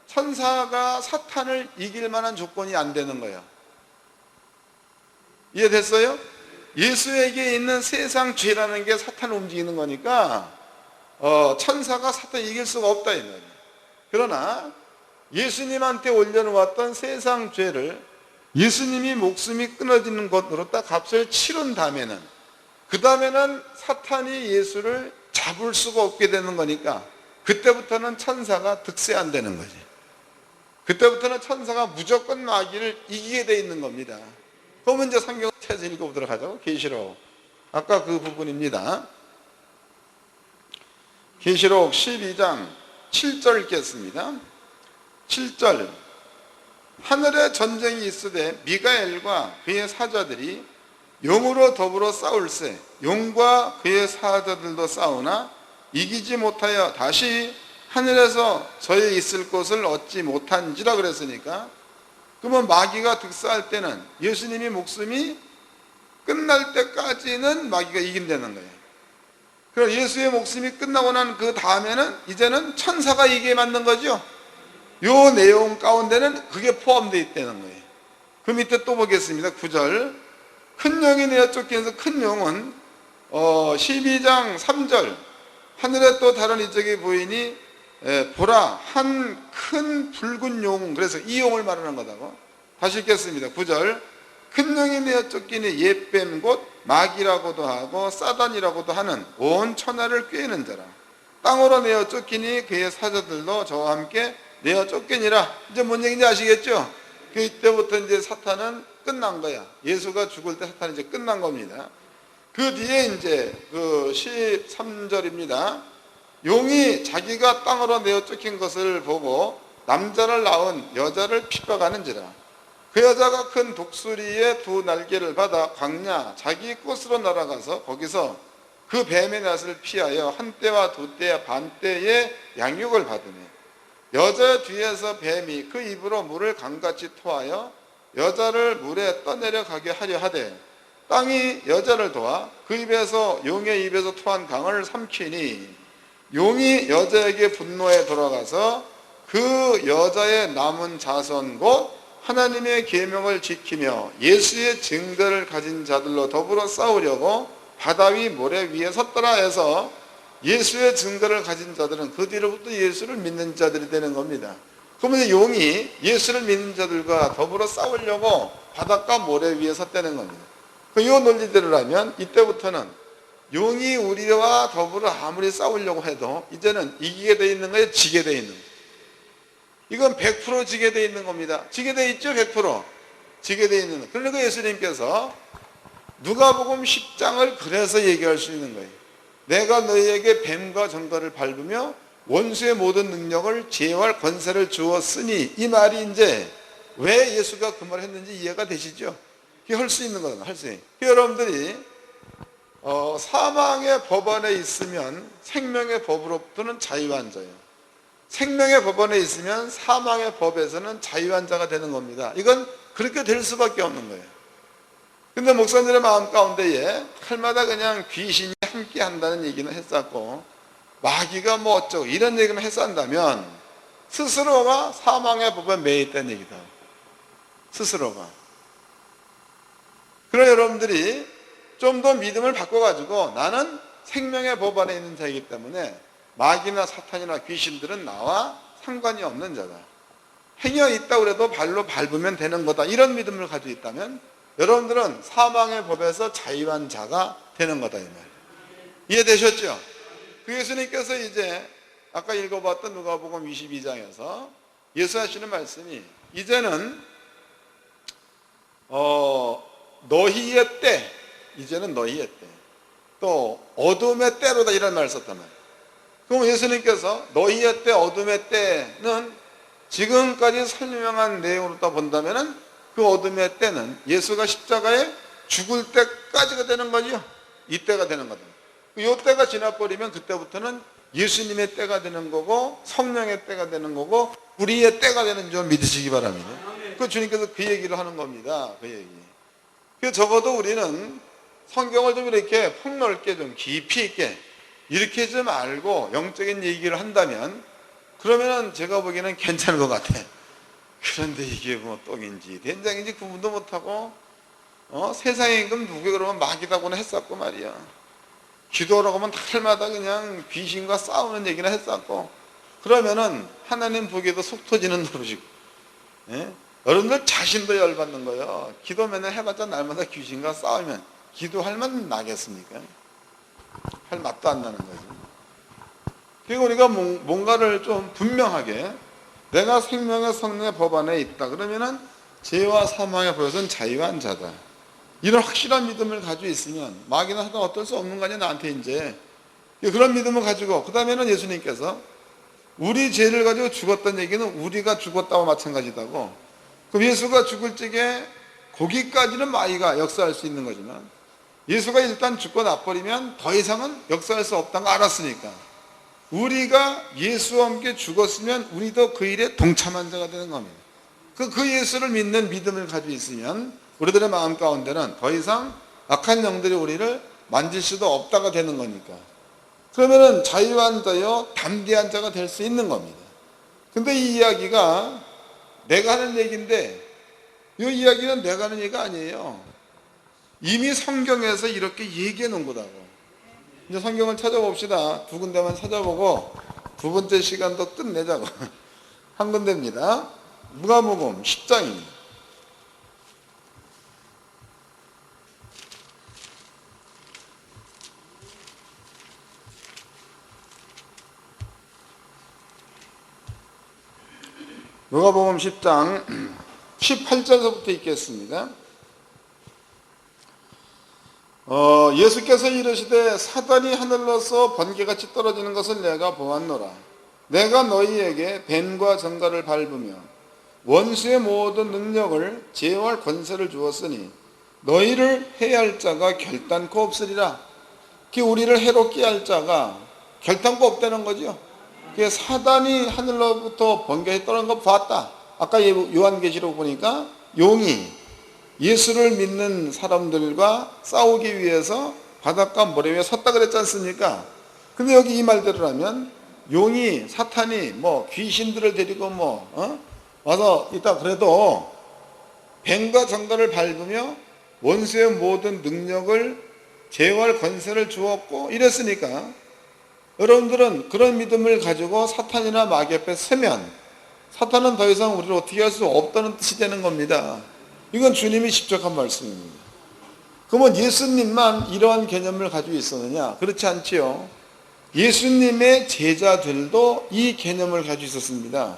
천사가 사탄을 이길 만한 조건이 안 되는 거예요. 이해됐어요? 예수에게 있는 세상 죄라는 게 사탄을 움직이는 거니까 천사가 사탄을 이길 수가 없다 이 말이에요. 그러나 예수님한테 올려놓았던 세상 죄를 예수님이 목숨이 끊어지는 것으로 딱 값을 치른 다음에는, 그 다음에는 사탄이 예수를 잡을 수가 없게 되는 거니까 그때부터는 천사가 득세 안 되는 거지. 그때부터는 천사가 무조건 마귀를 이기게 돼 있는 겁니다. 그러면 이제 성경 책에서 읽어보도록 하죠. 계시록 아까 그 부분입니다. 계시록 12장 7절 읽겠습니다. 7절 하늘에 전쟁이 있으되 미가엘과 그의 사자들이 용으로 더불어 싸울세 용과 그의 사자들도 싸우나 이기지 못하여 다시 하늘에서 저희 있을 곳을 얻지 못한지라 그랬으니까, 그러면 마귀가 득세할 때는 예수님이 목숨이 끝날 때까지는 마귀가 이긴다는 거예요. 그럼 예수의 목숨이 끝나고 난 그 다음에는 이제는 천사가 이기게 만든 거죠. 요 내용 가운데는 그게 포함되어 있다는 거예요. 그 밑에 또 보겠습니다. 9절 큰 용이 내어 쫓기면서 큰 용은 12장 3절 하늘에 또 다른 이적이 보이니 보라 한 큰 붉은 용, 그래서 이 용을 말하는 거다고. 다시 읽겠습니다. 9절 큰 용이 내어 쫓기니 옛뱀 곧 마귀라고도 하고 사단이라고도 하는 온 천하를 꾀는 자라. 땅으로 내어 쫓기니 그의 사자들도 저와 함께 내어 쫓기니라. 이제 뭔 얘기인지 아시겠죠? 그때부터 이제 사탄은 끝난 거야. 예수가 죽을 때 사탄이 이제 끝난 겁니다. 그 뒤에 이제 그 13절입니다. 용이 자기가 땅으로 내어 쫓긴 것을 보고 남자를 낳은 여자를 핍박하는지라. 그 여자가 큰 독수리의 두 날개를 받아 광야 자기 곳으로 날아가서 거기서 그 뱀의 낯을 피하여 한 때와 두 때 반 때의 양육을 받으며 여자 뒤에서 뱀이 그 입으로 물을 강같이 토하여 여자를 물에 떠내려가게 하려 하되 땅이 여자를 도와 그 입에서 용의 입에서 토한 강을 삼키니 용이 여자에게 분노에 돌아가서 그 여자의 남은 자손 곧 하나님의 계명을 지키며 예수의 증거를 가진 자들로 더불어 싸우려고 바다 위 모래 위에 섰더라 해서 예수의 증거를 가진 자들은 그 뒤로부터 예수를 믿는 자들이 되는 겁니다. 그러면 용이 예수를 믿는 자들과 더불어 싸우려고 바닷가 모래 위에 섰다는 겁니다. 이 논리대로라면 이때부터는 용이 우리와 더불어 아무리 싸우려고 해도 이제는 이기게 돼 있는 거예요, 지게 돼 있는 거예요. 이건 100% 지게 돼 있는 겁니다. 지게 돼 있죠, 100%. 지게 돼 있는 거예요. 그러니까 예수님께서 누가복음 10장을 그래서 얘기할 수 있는 거예요. 내가 너희에게 뱀과 정갈을 밟으며 원수의 모든 능력을 제어할 권세를 주었으니, 이 말이 이제 왜 예수가 그 말을 했는지 이해가 되시죠? 이게 할 수 있는 거예요. 할 수 있는. 여러분들이 사망의 법 안에 있으면 생명의 법으로부터는 자유한 자예요. 생명의 법 안에 있으면 사망의 법에서는 자유한 자가 되는 겁니다. 이건 그렇게 될 수밖에 없는 거예요. 근데 목사님의 마음 가운데에 칼마다 그냥 귀신이 함께 한다는 얘기는 했었고 마귀가 뭐 어쩌고 이런 얘기는 했었다면 스스로가 사망의 법에 매여 있다는 얘기다. 스스로가. 그럼 여러분들이 좀 더 믿음을 바꿔가지고 나는 생명의 법 안에 있는 자이기 때문에 마귀나 사탄이나 귀신들은 나와 상관이 없는 자다. 행여 있다고 해도 발로 밟으면 되는 거다. 이런 믿음을 가지고 있다면 여러분들은 사망의 법에서 자유한 자가 되는 거다 이 말. 이해되셨죠? 그 예수님께서 이제 아까 읽어봤던 누가복음 22장에서 예수 하시는 말씀이 이제는 너희의 때, 이제는 너희의 때, 또 어둠의 때로다 이런 말을 썼단 말이에요. 그럼 예수님께서 너희의 때, 어둠의 때는 지금까지 설명한 내용으로 또 본다면은 그 어둠의 때는 예수가 십자가에 죽을 때까지가 되는 거죠. 이때가 되는 거다. 이 때가 지나버리면 그때부터는 예수님의 때가 되는 거고 성령의 때가 되는 거고 우리의 때가 되는 줄 믿으시기 바랍니다. 그 주님께서 그 얘기를 하는 겁니다. 그 얘기. 그 적어도 우리는 성경을 좀 이렇게 폭넓게 좀 깊이 있게 이렇게 좀 알고 영적인 얘기를 한다면 그러면은 제가 보기에는 괜찮은 것 같아. 그런데 이게 뭐 떡인지 된장인지 구분도 못하고 세상에 임금 누구 그러면 마귀다고는 했었고 말이야. 기도하라고 하면 날마다 그냥 귀신과 싸우는 얘기나 했었고 그러면은 하나님 보기에도 속 터지는 노릇이고 여러분들 자신도 열받는 거예요. 기도 맨날 해봤자 날마다 귀신과 싸우면 기도할 만 나겠습니까? 할 맛도 안 나는 거죠. 그리고 우리가 뭔가를 좀 분명하게 내가 생명의 성령의 법 안에 있다 그러면은 죄와 사망의 벌은 자유한 자다. 이런 확실한 믿음을 가지고 있으면 마귀는 하다 어떨 수 없는 거 아니야 나한테 이제. 그런 믿음을 가지고 그 다음에는 예수님께서 우리 죄를 가지고 죽었다는 얘기는 우리가 죽었다고 마찬가지다고. 그럼 예수가 죽을 적에 거기까지는 마귀가 역사할 수 있는 거지만 예수가 일단 죽고 나버리면 더 이상은 역사할 수 없다는 거 알았으니까 우리가 예수와 함께 죽었으면 우리도 그 일에 동참한 자가 되는 겁니다. 그 예수를 믿는 믿음을 가지고 있으면 우리들의 마음 가운데는 더 이상 악한 영들이 우리를 만질 수도 없다가 되는 거니까. 그러면은 자유한 자요 담대한 자가 될 수 있는 겁니다. 근데 이 이야기가 내가 하는 얘기인데 이 이야기는 내가 하는 얘기가 아니에요. 이미 성경에서 이렇게 얘기해 놓은 거다고. 이제 성경을 찾아봅시다. 두 군데만 찾아보고 두 번째 시간도 끝내자고. 한 군데입니다. 누가복음 10장입니다. 누가복음 10장 18절서부터 읽겠습니다. 예수께서 이르시되 사단이 하늘로서 번개같이 떨어지는 것을 내가 보았노라. 내가 너희에게 뱀과 정갈을 밟으며 원수의 모든 능력을 제어할 권세를 주었으니 너희를 해할 자가 결단코 없으리라. 우리를 해롭게 할 자가 결단코 없다는 거죠. 사단이 하늘로부터 번개에 떨어진 거 봤다. 아까 요한계시록 보니까 용이 예수를 믿는 사람들과 싸우기 위해서 바닷가 모래 위에 섰다 그랬지 않습니까? 근데 여기 이 말대로라면 용이 사탄이 뭐 귀신들을 데리고 와서 있다 그래도 뱀과 정갈을 밟으며 원수의 모든 능력을 제어할 권세를 주었고 이랬으니까 여러분들은 그런 믿음을 가지고 사탄이나 마귀 앞에 서면 사탄은 더 이상 우리를 어떻게 할 수 없다는 뜻이 되는 겁니다. 이건 주님이 직접 한 말씀입니다. 그러면 예수님만 이러한 개념을 가지고 있었느냐? 그렇지 않지요. 예수님의 제자들도 이 개념을 가지고 있었습니다.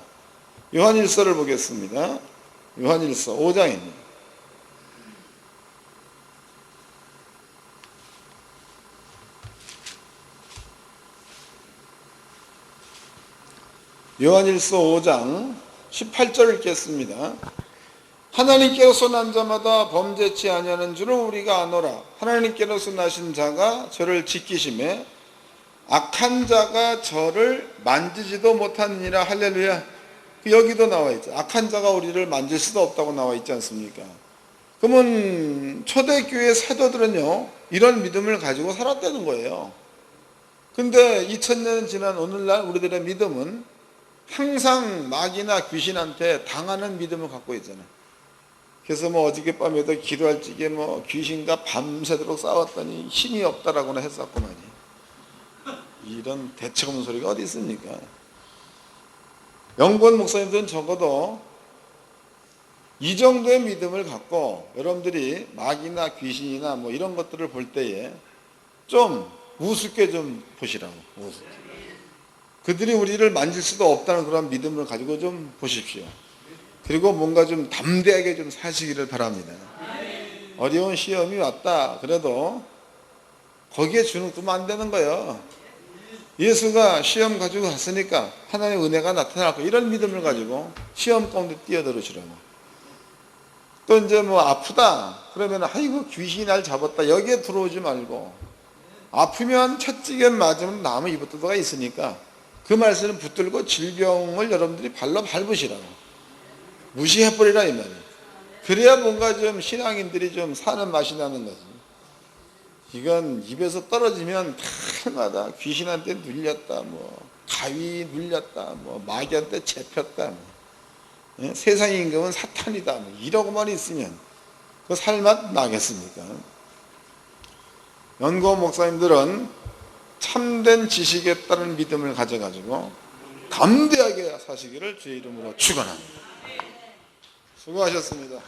요한일서를 보겠습니다. 요한일서 5장입니다. 요한일서 5장 18절을 읽겠습니다. 하나님께로서 난 자마다 범죄치 아니하는 줄을 우리가 아노라. 하나님께로서 나신 자가 저를 지키심에 악한 자가 저를 만지지도 못하느니라. 할렐루야. 여기도 나와 있죠. 악한 자가 우리를 만질 수도 없다고 나와 있지 않습니까? 그러면 초대교회 사도들은요 이런 믿음을 가지고 살았다는 거예요. 근데 2000년 지난 오늘날 우리들의 믿음은 항상 마귀나 귀신한테 당하는 믿음을 갖고 있잖아요. 그래서 어저께밤에도 기도할 적에 귀신과 밤새도록 싸웠더니 힘이 없다라고나 했었구만요. 이런 대책 없는 소리가 어디 있습니까? 영권 목사님들은 적어도 이 정도의 믿음을 갖고 여러분들이 마귀나 귀신이나 이런 것들을 볼 때에 좀 우습게 좀 보시라고. 우습게. 그들이 우리를 만질 수도 없다는 그런 믿음을 가지고 좀 보십시오. 그리고 뭔가 좀 담대하게 좀 사시기를 바랍니다. 어려운 시험이 왔다 그래도 거기에 주눅들면 안 되는 거예요. 예수가 시험 가지고 갔으니까 하나님의 은혜가 나타날 거, 이런 믿음을 가지고 시험 가운데 뛰어들으시라고. 또 이제 뭐 아프다 그러면 아이고 귀신이 날 잡았다, 여기에 들어오지 말고, 아프면 채찍에 맞으면 나무 이불도가 있으니까 그 말씀을 붙들고 질병을 여러분들이 발로 밟으시라고. 무시해버리라 이 말이에요. 그래야 뭔가 좀 신앙인들이 좀 사는 맛이 나는 거지. 이건 입에서 떨어지면 날마다 귀신한테 눌렸다, 뭐 가위 눌렸다, 뭐 마귀한테 잡혔다, 뭐 세상 임금은 사탄이다, 뭐 이러고만 있으면 그 살맛 나겠습니까? 연구원 목사님들은 참된 지식에 따른 믿음을 가져가지고 담대하게 사시기를 주의 이름으로 축원합니다. 수고하셨습니다.